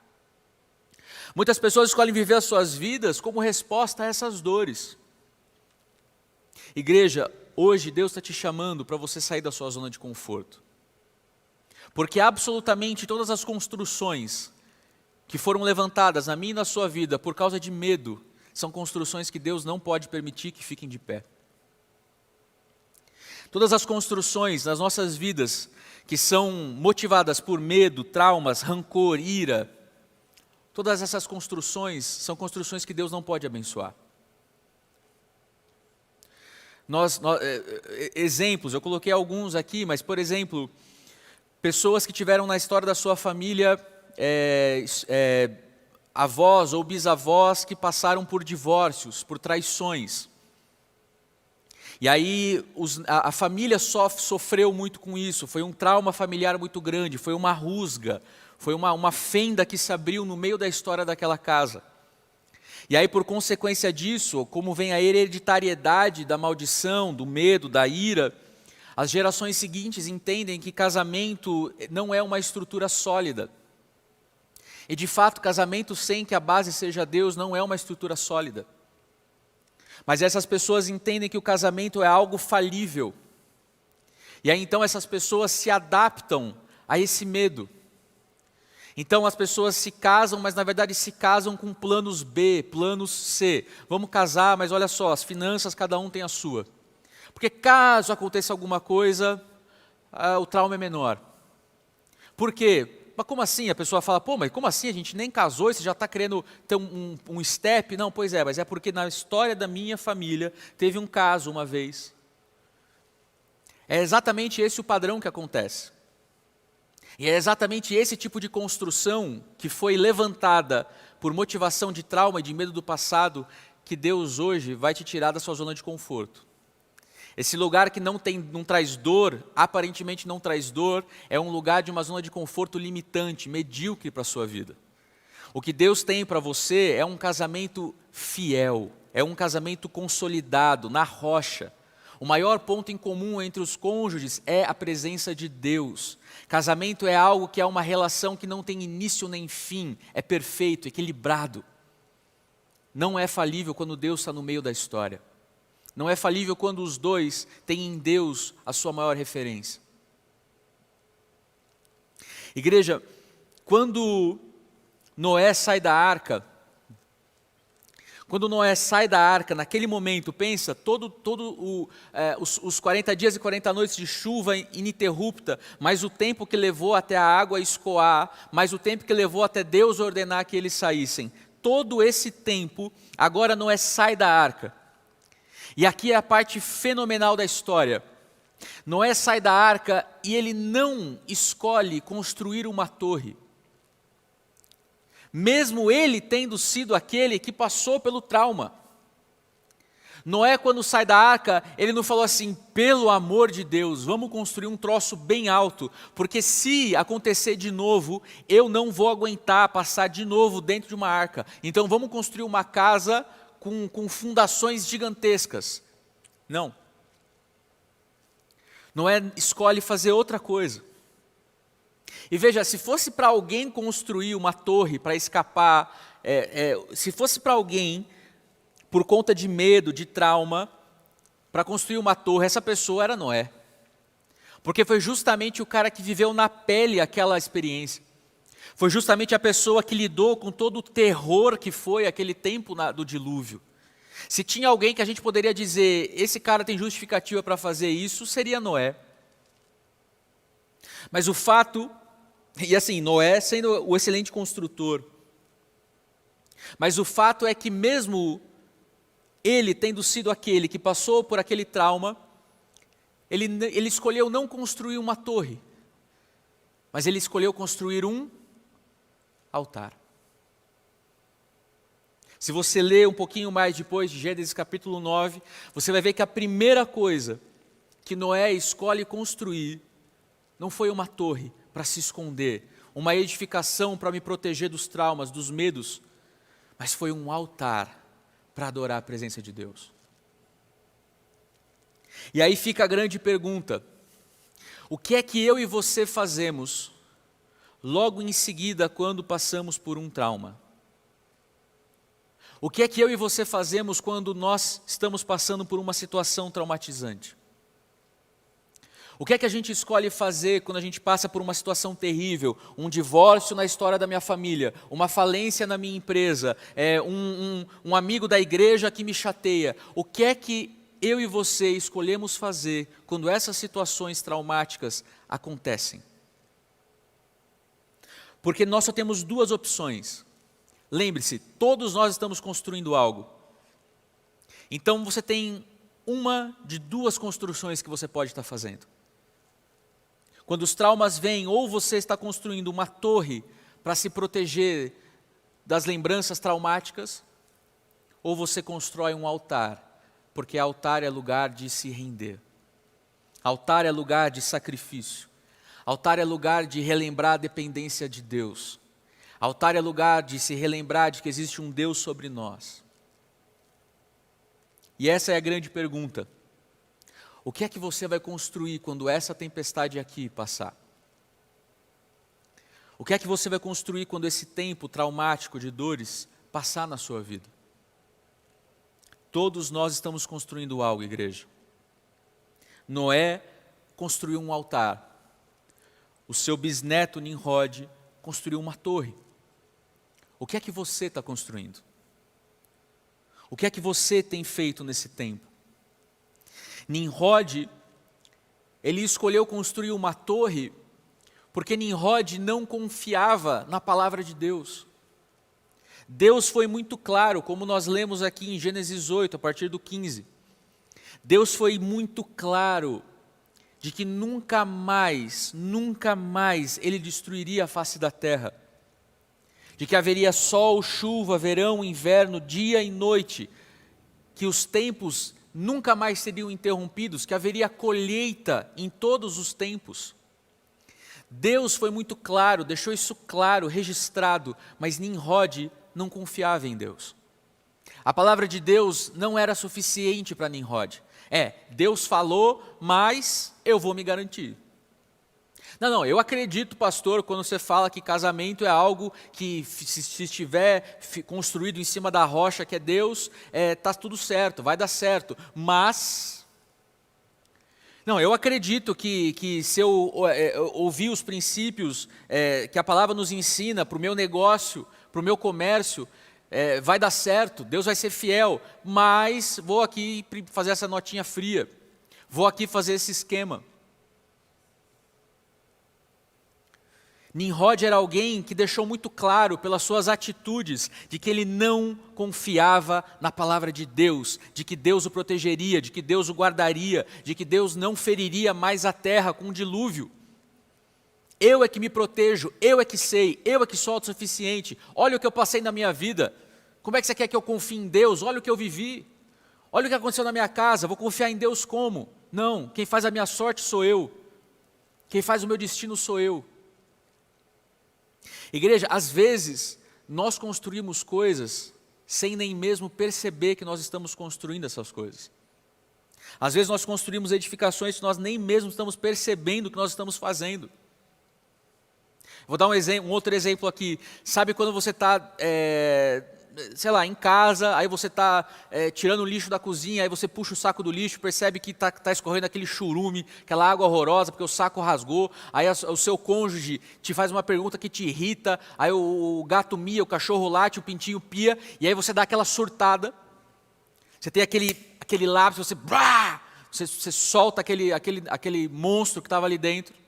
Muitas pessoas escolhem viver as suas vidas como resposta a essas dores. Igreja, hoje Deus está te chamando para você sair da sua zona de conforto. Porque absolutamente todas as construções que foram levantadas na minha e na sua vida por causa de medo, são construções que Deus não pode permitir que fiquem de pé. Todas as construções nas nossas vidas que são motivadas por medo, traumas, rancor, ira, todas essas construções são construções que Deus não pode abençoar. Exemplos, eu coloquei alguns aqui, mas por exemplo, pessoas que tiveram na história da sua família avós ou bisavós que passaram por divórcios, por traições. E aí a família sofreu muito com isso, foi um trauma familiar muito grande, foi uma rusga, foi uma fenda que se abriu no meio da história daquela casa. E aí por consequência disso, como vem a hereditariedade da maldição, do medo, da ira, as gerações seguintes entendem que casamento não é uma estrutura sólida. E de fato, casamento sem que a base seja Deus não é uma estrutura sólida. Mas essas pessoas entendem que o casamento é algo falível. E aí então essas pessoas se adaptam a esse medo. Então as pessoas se casam, mas na verdade se casam com planos B, planos C. Vamos casar, mas olha só, as finanças cada um tem a sua. Porque caso aconteça alguma coisa, o trauma é menor. Por quê? Mas como assim? A pessoa fala, pô, mas como assim? A gente nem casou e você já está querendo ter um step? Não, pois é, mas é porque na história da minha família teve um caso uma vez. É exatamente esse o padrão que acontece. E é exatamente esse tipo de construção que foi levantada por motivação de trauma e de medo do passado que Deus hoje vai te tirar da sua zona de conforto. Esse lugar que não traz dor, aparentemente não traz dor, é um lugar de uma zona de conforto limitante, medíocre para a sua vida. O que Deus tem para você é um casamento fiel, é um casamento consolidado, na rocha. O maior ponto em comum entre os cônjuges é a presença de Deus. Casamento é algo que é uma relação que não tem início nem fim, é perfeito, equilibrado. Não é falível quando Deus está no meio da história. Não é falível quando os dois têm em Deus a sua maior referência. Igreja, quando Noé sai da arca, naquele momento, pensa, os 40 dias e 40 noites de chuva ininterrupta, mais o tempo que levou até a água escoar, mais o tempo que levou até Deus ordenar que eles saíssem. Todo esse tempo, agora Noé sai da arca. E aqui é a parte fenomenal da história. Noé sai da arca e ele não escolhe construir uma torre. Mesmo ele tendo sido aquele que passou pelo trauma. Noé, quando sai da arca, ele não falou assim, pelo amor de Deus, vamos construir um troço bem alto, porque se acontecer de novo, eu não vou aguentar passar de novo dentro de uma arca. Então vamos construir uma casa com fundações gigantescas. Não. Noé escolhe fazer outra coisa. E veja, se fosse para alguém construir uma torre para escapar, se fosse para alguém, por conta de medo, de trauma, para construir uma torre, essa pessoa era Noé. Porque foi justamente o cara que viveu na pele aquela experiência. Foi justamente a pessoa que lidou com todo o terror que foi aquele tempo do dilúvio. Se tinha alguém que a gente poderia dizer, esse cara tem justificativa para fazer isso, seria Noé. Mas o fato, e assim, Noé sendo o excelente construtor, mas o fato é que mesmo ele tendo sido aquele que passou por aquele trauma, ele escolheu não construir uma torre, mas ele escolheu construir um altar. Se você ler um pouquinho mais depois de Gênesis capítulo 9, você vai ver que a primeira coisa que Noé escolhe construir não foi uma torre para se esconder, uma edificação para me proteger dos traumas, dos medos, mas foi um altar para adorar a presença de Deus. E aí fica a grande pergunta, o que é que eu e você fazemos logo em seguida quando passamos por um trauma? O que é que eu e você fazemos quando nós estamos passando por uma situação traumatizante? O que é que a gente escolhe fazer quando a gente passa por uma situação terrível, um divórcio na história da minha família, uma falência na minha empresa, um amigo da igreja que me chateia? O que é que eu e você escolhemos fazer quando essas situações traumáticas acontecem? Porque nós só temos duas opções. Lembre-se, todos nós estamos construindo algo. Então você tem uma de duas construções que você pode estar fazendo. Quando os traumas vêm, ou você está construindo uma torre para se proteger das lembranças traumáticas, ou você constrói um altar, porque altar é lugar de se render. Altar é lugar de sacrifício. Altar é lugar de relembrar a dependência de Deus. Altar é lugar de se relembrar de que existe um Deus sobre nós. E essa é a grande pergunta. O que é que você vai construir quando essa tempestade aqui passar? O que é que você vai construir quando esse tempo traumático de dores passar na sua vida? Todos nós estamos construindo algo, igreja. Noé construiu um altar. O seu bisneto Nimrod construiu uma torre. O que é que você está construindo? O que é que você tem feito nesse tempo? Nimrod, ele escolheu construir uma torre porque Nimrod não confiava na palavra de Deus. Deus foi muito claro, como nós lemos aqui em Gênesis 8, a partir do 15. Deus foi muito claro de que nunca mais ele destruiria a face da terra. De que haveria sol, chuva, verão, inverno, dia e noite, que os tempos nunca mais seriam interrompidos, que haveria colheita em todos os tempos. Deus foi muito claro, deixou isso claro, registrado, mas Nimrod não confiava em Deus. A palavra de Deus não era suficiente para Nimrod. Deus falou, mas eu vou me garantir. Não, eu acredito, pastor, quando você fala que casamento é algo que se estiver construído em cima da rocha que é Deus, está tudo certo, vai dar certo, mas... Não, eu acredito que se eu ouvir os princípios que a palavra nos ensina para o meu negócio, para o meu comércio, vai dar certo, Deus vai ser fiel, mas vou aqui fazer essa notinha fria, vou aqui fazer esse esquema. Nimrod era alguém que deixou muito claro pelas suas atitudes de que ele não confiava na palavra de Deus, de que Deus o protegeria, de que Deus o guardaria, de que Deus não feriria mais a terra com um dilúvio. Eu é que me protejo, eu é que sei, eu é que sou autossuficiente. Olha o que eu passei na minha vida. Como é que você quer que eu confie em Deus? Olha o que eu vivi. Olha o que aconteceu na minha casa. Vou confiar em Deus como? Não, quem faz a minha sorte sou eu. Quem faz o meu destino sou eu. Igreja, às vezes nós construímos coisas sem nem mesmo perceber que nós estamos construindo essas coisas. Às vezes nós construímos edificações que nós nem mesmo estamos percebendo o que nós estamos fazendo. Vou dar um outro exemplo aqui. Sabe quando você está, sei lá, em casa, aí você está tirando o lixo da cozinha, aí você puxa o saco do lixo, percebe que está escorrendo aquele churume, aquela água horrorosa, porque o saco rasgou, aí o seu cônjuge te faz uma pergunta que te irrita, aí o gato mia, o cachorro late, o pintinho pia, e aí você dá aquela surtada, você tem aquele lápis, você solta aquele monstro que estava ali dentro.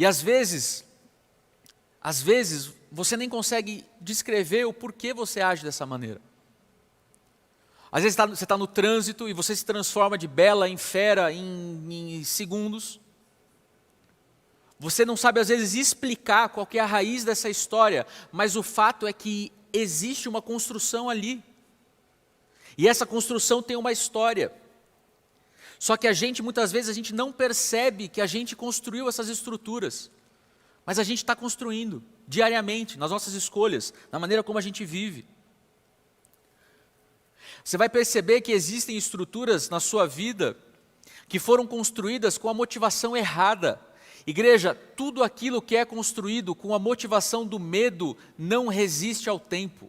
E às vezes, você nem consegue descrever o porquê você age dessa maneira. Às vezes você está no trânsito e você se transforma de bela em fera em segundos. Você não sabe às vezes explicar qual que é a raiz dessa história, mas o fato é que existe uma construção ali. E essa construção tem uma história. Só que muitas vezes a gente não percebe que a gente construiu essas estruturas. Mas a gente está construindo diariamente, nas nossas escolhas, na maneira como a gente vive. Você vai perceber que existem estruturas na sua vida que foram construídas com a motivação errada. Igreja, tudo aquilo que é construído com a motivação do medo não resiste ao tempo.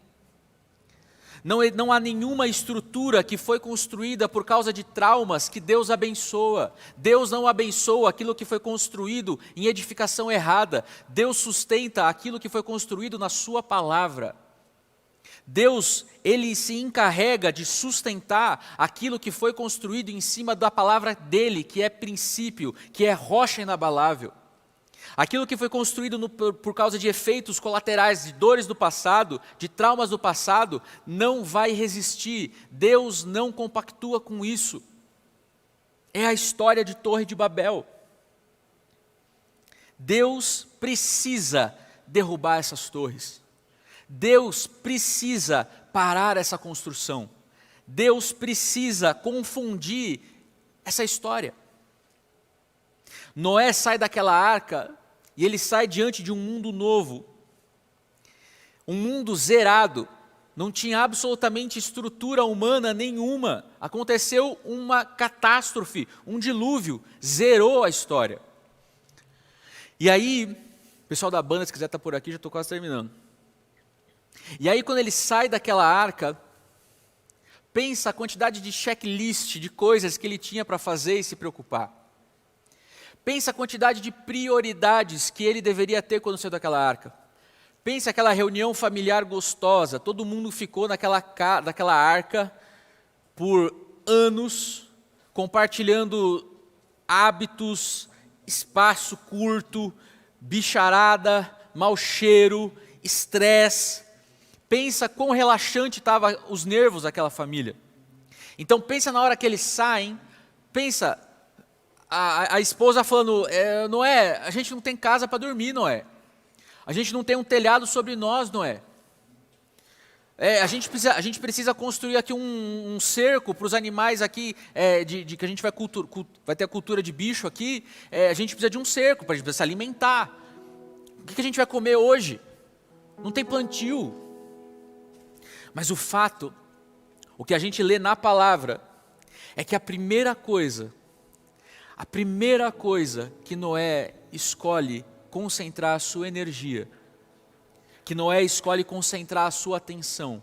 Não há nenhuma estrutura que foi construída por causa de traumas que Deus abençoa. Deus não abençoa aquilo que foi construído em edificação errada. Deus sustenta aquilo que foi construído na sua palavra. Deus, Ele se encarrega de sustentar aquilo que foi construído em cima da palavra dEle, que é princípio, que é rocha inabalável. Aquilo que foi construído por causa de efeitos colaterais, de dores do passado, de traumas do passado, não vai resistir. Deus não compactua com isso. É a história de Torre de Babel. Deus precisa derrubar essas torres. Deus precisa parar essa construção. Deus precisa confundir essa história. Noé sai daquela arca e ele sai diante de um mundo novo, um mundo zerado, não tinha absolutamente estrutura humana nenhuma, aconteceu uma catástrofe, um dilúvio, zerou a história. E aí, o pessoal da banda, se quiser estar por aqui, já estou quase terminando. E aí quando ele sai daquela arca, pensa a quantidade de checklist, de coisas que ele tinha para fazer e se preocupar. Pensa a quantidade de prioridades que ele deveria ter quando saiu daquela arca. Pensa aquela reunião familiar gostosa, todo mundo ficou naquela arca por anos, compartilhando hábitos, espaço curto, bicharada, mau cheiro, estresse. Pensa quão relaxante estavam os nervos daquela família. Então pensa na hora que eles saem, pensa... A esposa falando, Noé, a gente não tem casa para dormir, Noé. A gente não tem um telhado sobre nós, Noé. A gente precisa construir aqui um cerco para os animais aqui, que a gente vai ter a cultura de bicho aqui. A gente precisa de um cerco para a gente se alimentar. O que a gente vai comer hoje? Não tem plantio. Mas o que a gente lê na palavra, é que a primeira coisa que Noé escolhe concentrar a sua energia, que Noé escolhe concentrar a sua atenção,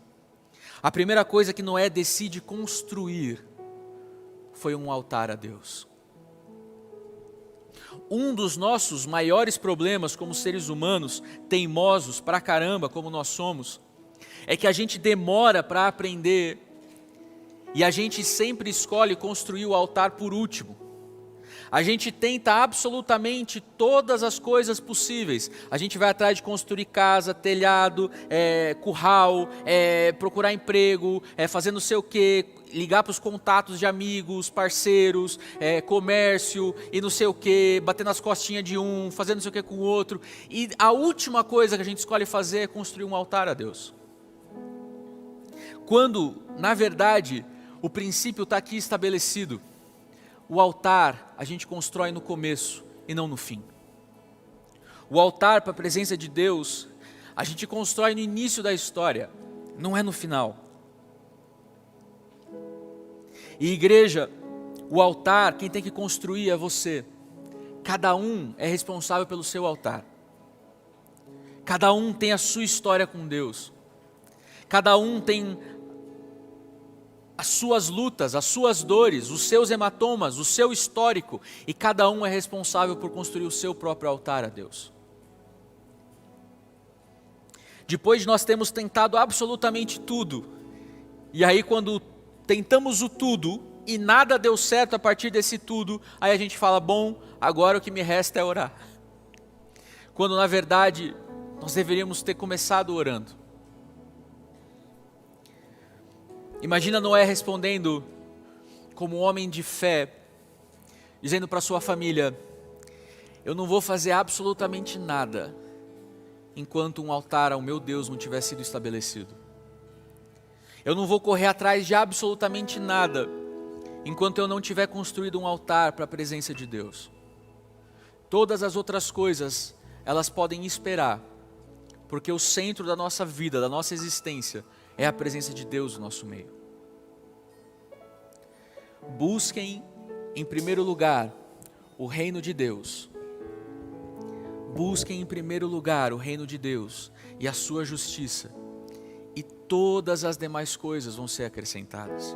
a primeira coisa que Noé decide construir foi um altar a Deus. Um dos nossos maiores problemas como seres humanos, teimosos pra caramba como nós somos, é que a gente demora para aprender e a gente sempre escolhe construir o altar por último. A gente tenta absolutamente todas as coisas possíveis. A gente vai atrás de construir casa, telhado, curral, procurar emprego, fazer não sei o quê, ligar para os contatos de amigos, parceiros, comércio e não sei o quê, bater nas costinhas de um, fazer não sei o quê com o outro. E a última coisa que a gente escolhe fazer é construir um altar a Deus. Quando, na verdade, o princípio está aqui estabelecido. O altar a gente constrói no começo e não no fim. O altar para a presença de Deus, a gente constrói no início da história, não é no final. E igreja, o altar, quem tem que construir é você. Cada um é responsável pelo seu altar. Cada um tem a sua história com Deus. Cada um tem as suas lutas, as suas dores, os seus hematomas, o seu histórico, e cada um é responsável por construir o seu próprio altar a Deus. Depois de nós termos tentado absolutamente tudo, e aí quando tentamos o tudo e nada deu certo a partir desse tudo, aí a gente fala, bom, agora o que me resta é orar. Quando na verdade nós deveríamos ter começado orando. Imagina Noé respondendo como um homem de fé, dizendo para sua família, eu não vou fazer absolutamente nada enquanto um altar ao meu Deus não tiver sido estabelecido. Eu não vou correr atrás de absolutamente nada enquanto eu não tiver construído um altar para a presença de Deus. Todas as outras coisas, elas podem esperar, porque o centro da nossa vida, da nossa existência, é a presença de Deus no nosso meio. Busquem em primeiro lugar o reino de Deus. Busquem em primeiro lugar o reino de Deus e a sua justiça, e todas as demais coisas vão ser acrescentadas.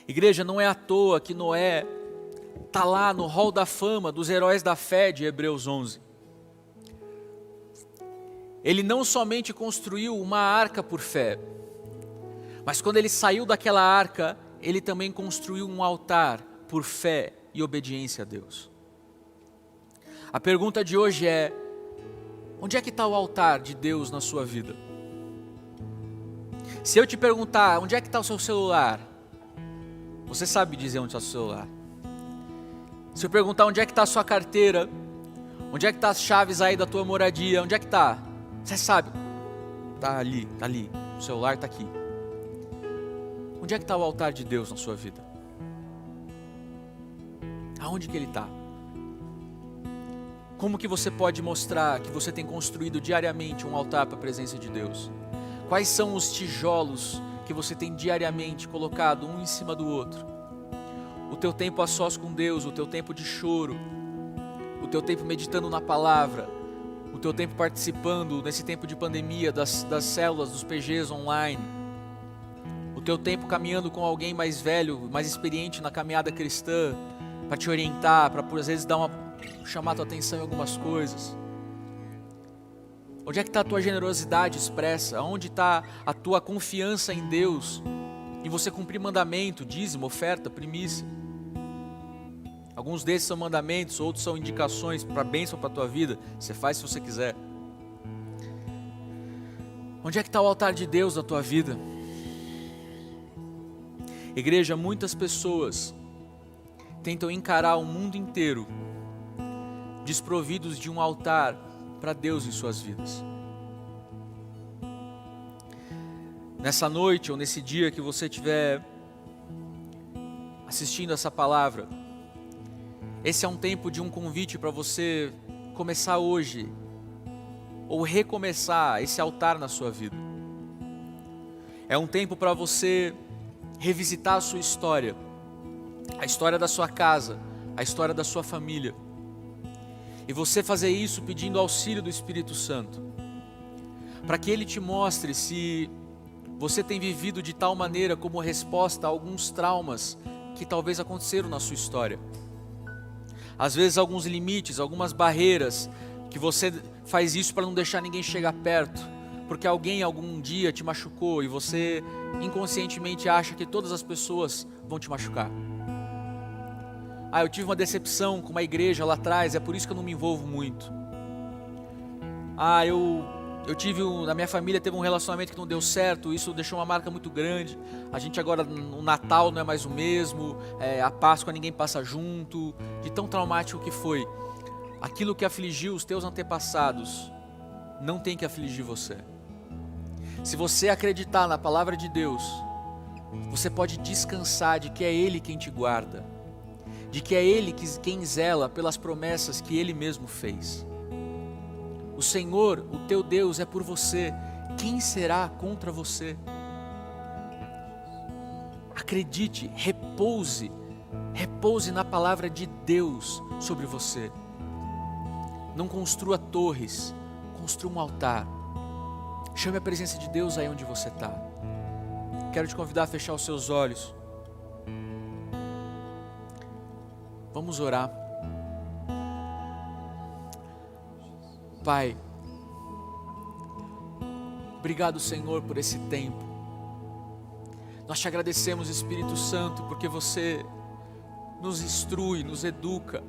Igreja, não é à toa que Noé está lá no hall da fama dos heróis da fé de Hebreus 11. Ele não somente construiu uma arca por fé, mas quando ele saiu daquela arca, ele também construiu um altar por fé e obediência a Deus. A pergunta de hoje é, onde é que está o altar de Deus na sua vida? Se eu te perguntar, onde é que está o seu celular? Você sabe dizer onde está o seu celular. Se eu perguntar onde é que está a sua carteira, onde é que está as chaves aí da tua moradia, onde é que está? Você sabe, está ali, o celular está aqui. Onde é que está o altar de Deus na sua vida? Aonde que ele está? Como que você pode mostrar que você tem construído diariamente um altar para a presença de Deus? Quais são os tijolos que você tem diariamente colocado um em cima do outro? O teu tempo a sós com Deus, o teu tempo de choro, o teu tempo meditando na palavra, o teu tempo participando nesse tempo de pandemia das células, dos PGs online, o teu tempo caminhando com alguém mais velho, mais experiente na caminhada cristã, para te orientar, para às vezes chamar a tua atenção em algumas coisas. Onde é que está a tua generosidade expressa? Onde está a tua confiança em Deus? Em você cumprir mandamento, dízimo, oferta, primícia. Alguns desses são mandamentos, outros são indicações para bênção para a tua vida. Você faz se você quiser. Onde é que está o altar de Deus na tua vida? Igreja, muitas pessoas tentam encarar o mundo inteiro desprovidos de um altar para Deus em suas vidas. Nessa noite ou nesse dia que você estiver assistindo essa palavra, esse é um tempo de um convite para você começar hoje ou recomeçar esse altar na sua vida. É um tempo para você revisitar a sua história, a história da sua casa, a história da sua família. E você fazer isso pedindo auxílio do Espírito Santo, para que Ele te mostre se você tem vivido de tal maneira como resposta a alguns traumas que talvez aconteceram na sua história. Às vezes alguns limites, algumas barreiras, que você faz isso para não deixar ninguém chegar perto, porque alguém algum dia te machucou e você inconscientemente acha que todas as pessoas vão te machucar. eu tive uma decepção com uma igreja lá atrás, é por isso que eu não me envolvo muito. Na minha família teve um relacionamento que não deu certo, isso deixou uma marca muito grande. A gente agora, o Natal não é mais o mesmo, a Páscoa ninguém passa junto, de tão traumático que foi. Aquilo que afligiu os teus antepassados, não tem que afligir você. Se você acreditar na palavra de Deus, você pode descansar de que é Ele quem te guarda, de que é Ele quem zela pelas promessas que Ele mesmo fez. O Senhor, o teu Deus, é por você. Quem será contra você? Acredite, repouse na palavra de Deus sobre você. Não construa torres, construa um altar. Chame a presença de Deus aí onde você está. Quero te convidar a fechar os seus olhos. Vamos orar. Pai, obrigado, Senhor, por esse tempo. Nós te agradecemos, Espírito Santo, porque você nos instrui, nos educa,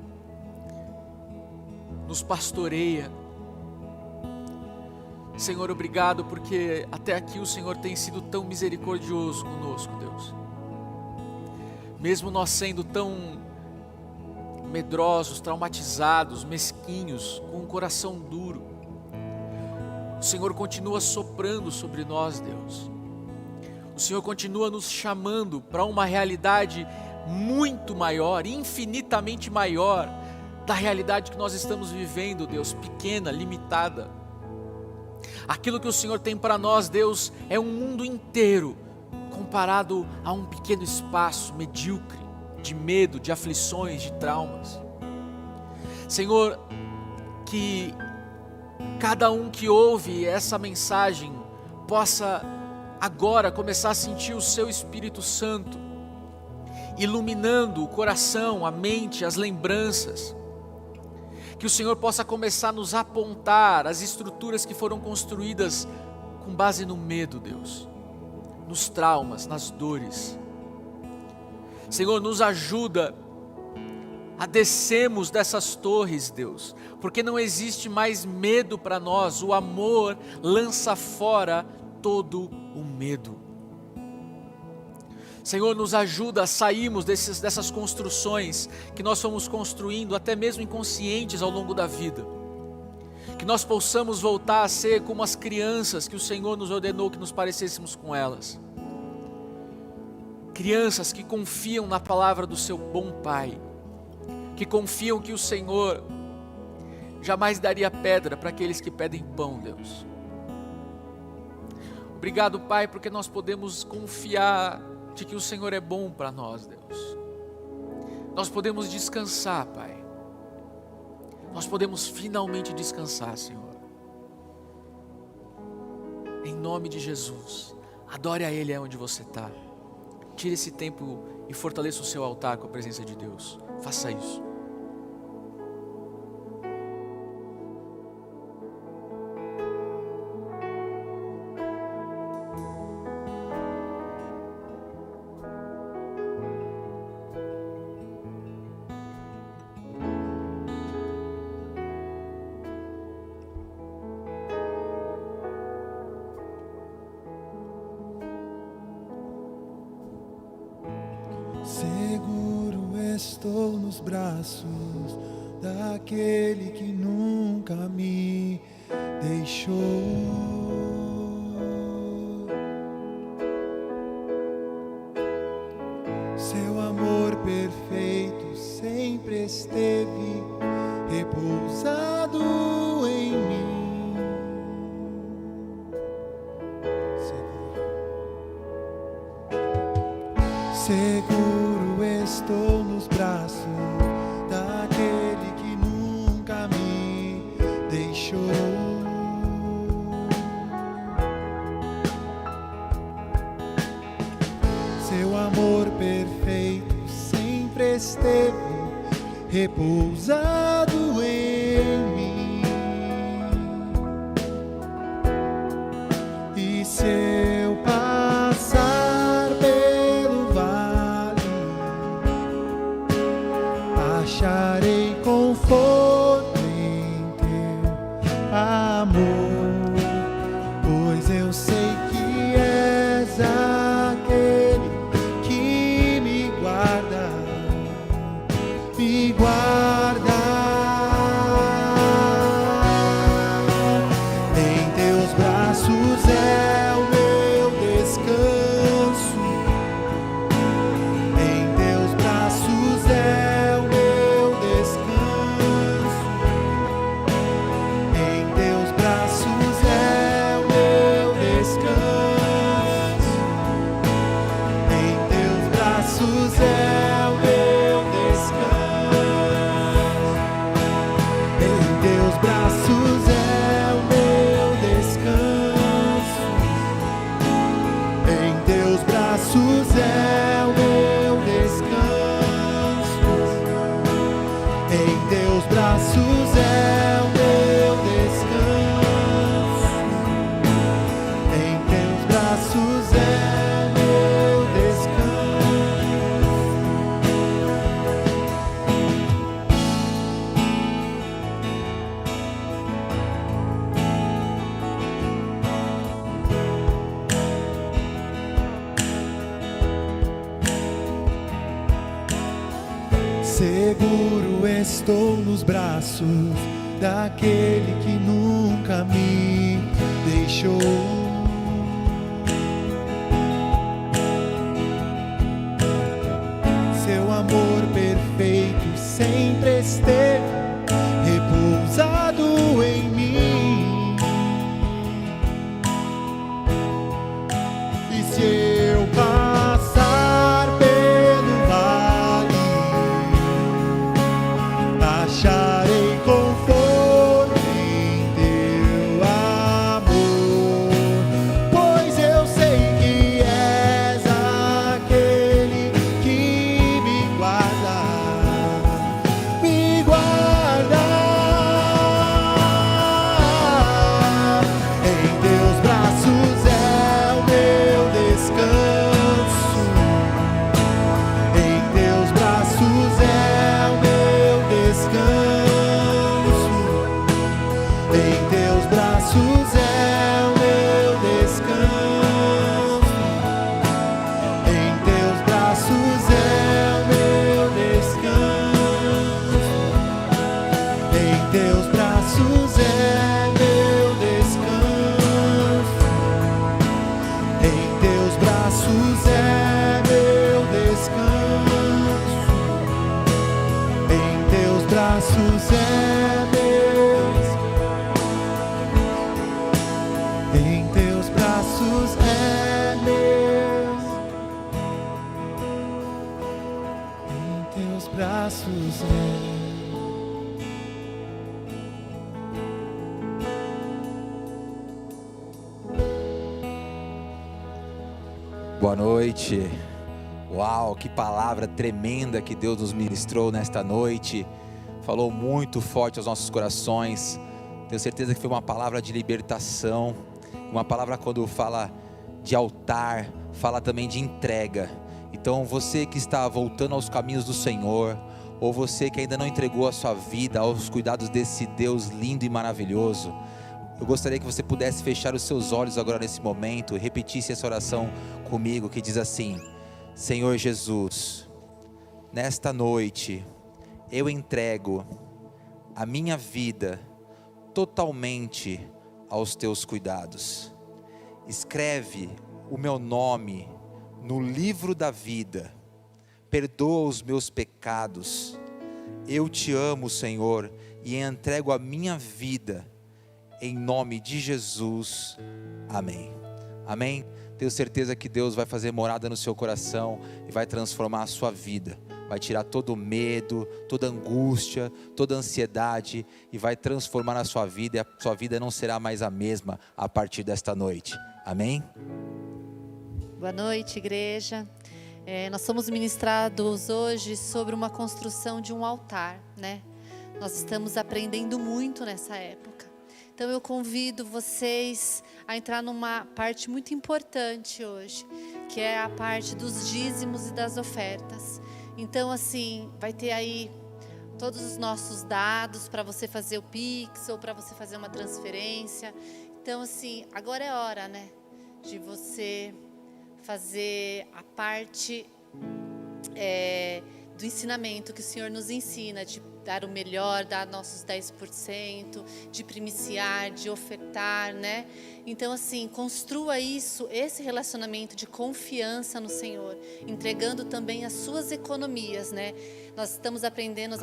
nos pastoreia. Senhor, obrigado porque até aqui o Senhor tem sido tão misericordioso conosco, Deus. Mesmo nós sendo tão medrosos, traumatizados, mesquinhos, com um coração duro, o Senhor continua soprando sobre nós, Deus. O Senhor continua nos chamando para uma realidade muito maior, infinitamente maior, da realidade que nós estamos vivendo, Deus, pequena, limitada. Aquilo que o Senhor tem para nós, Deus, é um mundo inteiro, comparado a um pequeno espaço medíocre, de medo, de aflições, de traumas. Senhor, que cada um que ouve essa mensagem possa agora começar a sentir o seu Espírito Santo iluminando o coração, a mente, as lembranças. Que o Senhor possa começar a nos apontar as estruturas que foram construídas com base no medo, Deus, nos traumas, nas dores. Senhor, nos ajuda a descermos dessas torres, Deus, porque não existe mais medo para nós. O amor lança fora todo o medo. Senhor, nos ajuda a sairmos dessas construções que nós fomos construindo, até mesmo inconscientes ao longo da vida. Que nós possamos voltar a ser como as crianças que o Senhor nos ordenou que nos parecêssemos com elas. Crianças que confiam na palavra do seu bom Pai, que confiam que o Senhor jamais daria pedra para aqueles que pedem pão, Deus. Obrigado, Pai, porque nós podemos confiar de que o Senhor é bom para nós, Deus. Nós podemos descansar, Pai. Nós podemos finalmente descansar, Senhor. Em nome de Jesus, adore a Ele onde você está. Tire esse tempo e fortaleça o seu altar com a presença de Deus. Faça isso. Seguro estou nos braços daquele que nunca me deixou. Seu amor perfeito sempre esteve repousado em mim. Seguro estou nos braços daquele que nunca me deixou. Seu amor perfeito sempre esteve repousado em mim. E se eu passar pelo vale, Seguro estou nos braços daquele que nunca me deixou. Seu amor perfeito sempre esteve repousado em mim. E se eu passar pelo vale, acharei conforto em teu amor, pois eu sei que és aquele que me guarda, me guarda. Em teus braços é o meu descanso, em teus braços é o meu descanso, em teus braços é o meu descanso, em teus braços é o meu descanso, em teus braços é meu descanso, em teus braços é meu descanso, em teus braços é meu descanso, em teus braços é meu, em teus braços é. Boa noite. Uau, que palavra tremenda que Deus nos ministrou nesta noite. Falou muito forte aos nossos corações. Tenho certeza que foi uma palavra de libertação. Uma palavra, quando fala de altar, fala também de entrega. Então você que está voltando aos caminhos do Senhor, ou você que ainda não entregou a sua vida aos cuidados desse Deus lindo e maravilhoso, eu gostaria que você pudesse fechar os seus olhos agora nesse momento e repetisse essa oração comigo, que diz assim: Senhor Jesus, nesta noite eu entrego a minha vida totalmente aos teus cuidados. Escreve o meu nome no livro da vida, perdoa os meus pecados. Eu te amo, Senhor, e entrego a minha vida em nome de Jesus, amém. Amém? Tenho certeza que Deus vai fazer morada no seu coração e vai transformar a sua vida. Vai tirar todo o medo, toda a angústia, toda a ansiedade e vai transformar a sua vida, e a sua vida não será mais a mesma a partir desta noite. Amém? Boa noite, igreja. Nós somos ministrados hoje sobre uma construção de um altar, né? Nós estamos aprendendo muito nessa época. Então eu convido vocês a entrar numa parte muito importante hoje, que é a parte dos dízimos e das ofertas. Então assim, vai ter aí todos os nossos dados para você fazer o Pix ou para você fazer uma transferência. Então assim, agora é hora, né, de você fazer a parte do ensinamento que o Senhor nos ensina, de dar o melhor, dar nossos 10%, de primiciar, de ofertar, né? Então assim, construa esse relacionamento de confiança no Senhor, entregando também as suas economias, né? Nós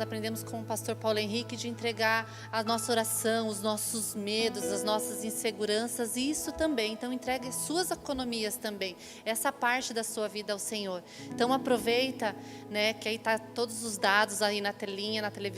aprendemos com o pastor Paulo Henrique de entregar a nossa oração, os nossos medos, as nossas inseguranças, e isso também. Então entregue as suas economias também, essa parte da sua vida ao Senhor. Então aproveita, né, que aí tá todos os dados aí na telinha, na televisão,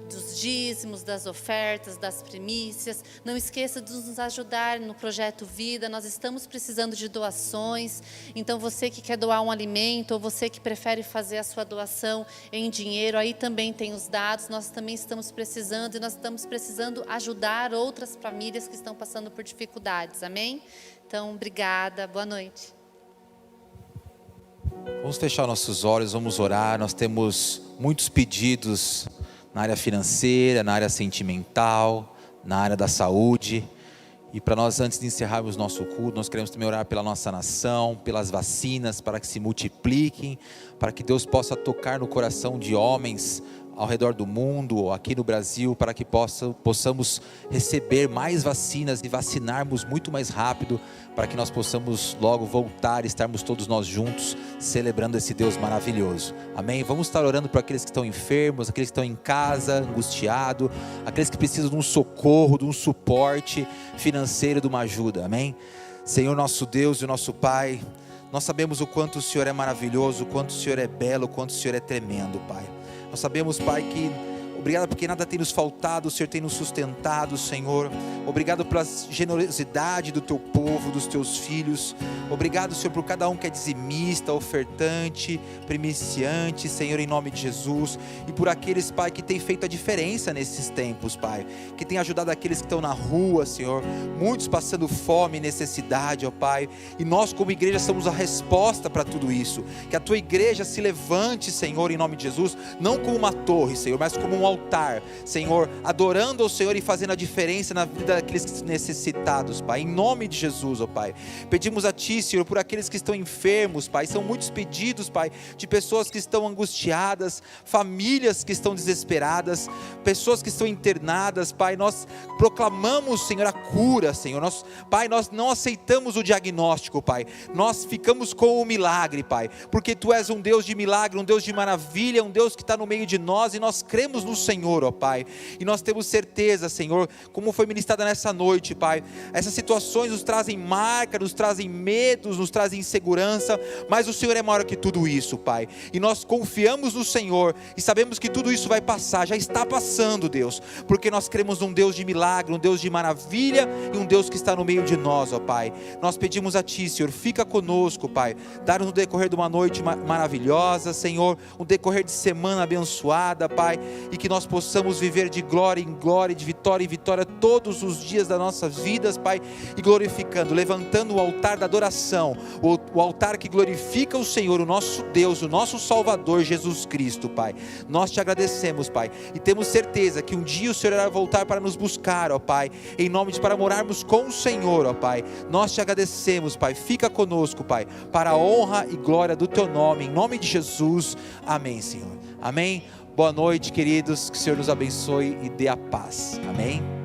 dos dízimos, das ofertas, das primícias. Não esqueça de nos ajudar no Projeto Vida, nós estamos precisando de doações. Então você que quer doar um alimento, ou você que prefere fazer a sua doação em dinheiro, aí também tem os dados. Nós também estamos precisando, e nós estamos precisando ajudar outras famílias que estão passando por dificuldades, amém? Então, obrigada, boa noite. Vamos fechar nossos olhos, vamos orar. Nós temos muitos pedidos na área financeira, na área sentimental, na área da saúde. E para nós, antes de encerrarmos nosso culto, nós queremos também orar pela nossa nação, pelas vacinas, para que se multipliquem, para que Deus possa tocar no coração de homens ao redor do mundo, aqui no Brasil, para que possamos receber mais vacinas e vacinarmos muito mais rápido, para que nós possamos logo voltar e estarmos todos nós juntos, celebrando esse Deus maravilhoso. Amém? Vamos estar orando por aqueles que estão enfermos, aqueles que estão em casa, angustiados, aqueles que precisam de um socorro, de um suporte financeiro, de uma ajuda. Amém? Senhor nosso Deus e nosso Pai, nós sabemos o quanto o Senhor é maravilhoso, o quanto o Senhor é belo, o quanto o Senhor é tremendo, Pai. Nós sabemos, Pai, que obrigado porque nada tem nos faltado, o Senhor tem nos sustentado, Senhor. Obrigado pela generosidade do Teu povo, dos Teus filhos. Obrigado, Senhor, por cada um que é dizimista, ofertante, primiciante, Senhor, em nome de Jesus. E por aqueles, Pai, que tem feito a diferença nesses tempos, Pai. Que tem ajudado aqueles que estão na rua, Senhor. Muitos passando fome e necessidade, ó Pai. E nós, como igreja, somos a resposta para tudo isso. Que a Tua igreja se levante, Senhor, em nome de Jesus. Não como uma torre, Senhor, mas como um altar, Senhor, adorando ao Senhor e fazendo a diferença na vida daqueles necessitados, Pai, em nome de Jesus, ó Pai. Pedimos a Ti, Senhor, por aqueles que estão enfermos, Pai. São muitos pedidos, Pai, de pessoas que estão angustiadas, famílias que estão desesperadas, pessoas que estão internadas, Pai. Nós proclamamos, Senhor, a cura, Senhor. Pai, nós não aceitamos o diagnóstico, Pai. Nós ficamos com o milagre, Pai, porque Tu és um Deus de milagre, um Deus de maravilha, um Deus que está no meio de nós, e nós cremos no Senhor, ó Pai. E nós temos certeza, Senhor, como foi ministrada nessa noite, Pai. Essas situações nos trazem marca, nos trazem medos, nos trazem insegurança, mas o Senhor é maior que tudo isso, Pai. E nós confiamos no Senhor e sabemos que tudo isso vai passar, já está passando, Deus, porque nós cremos num Deus de milagre, um Deus de maravilha e um Deus que está no meio de nós, ó Pai. Nós pedimos a Ti, Senhor, fica conosco, Pai. Dá-nos no decorrer de uma noite maravilhosa, Senhor, um decorrer de semana abençoada, Pai, e que nós possamos viver de glória em glória, de vitória em vitória todos os dias das nossas vidas, Pai, e glorificando, levantando o altar da adoração, o altar que glorifica o Senhor, o nosso Deus, o nosso Salvador, Jesus Cristo, Pai. Nós Te agradecemos, Pai, e temos certeza que um dia o Senhor irá voltar para nos buscar, ó Pai, em nome de para morarmos com o Senhor, ó Pai. Nós Te agradecemos, Pai, fica conosco, Pai, para a honra e glória do Teu nome, em nome de Jesus, amém, Senhor, amém. Boa noite, queridos, que o Senhor nos abençoe e dê a paz, amém.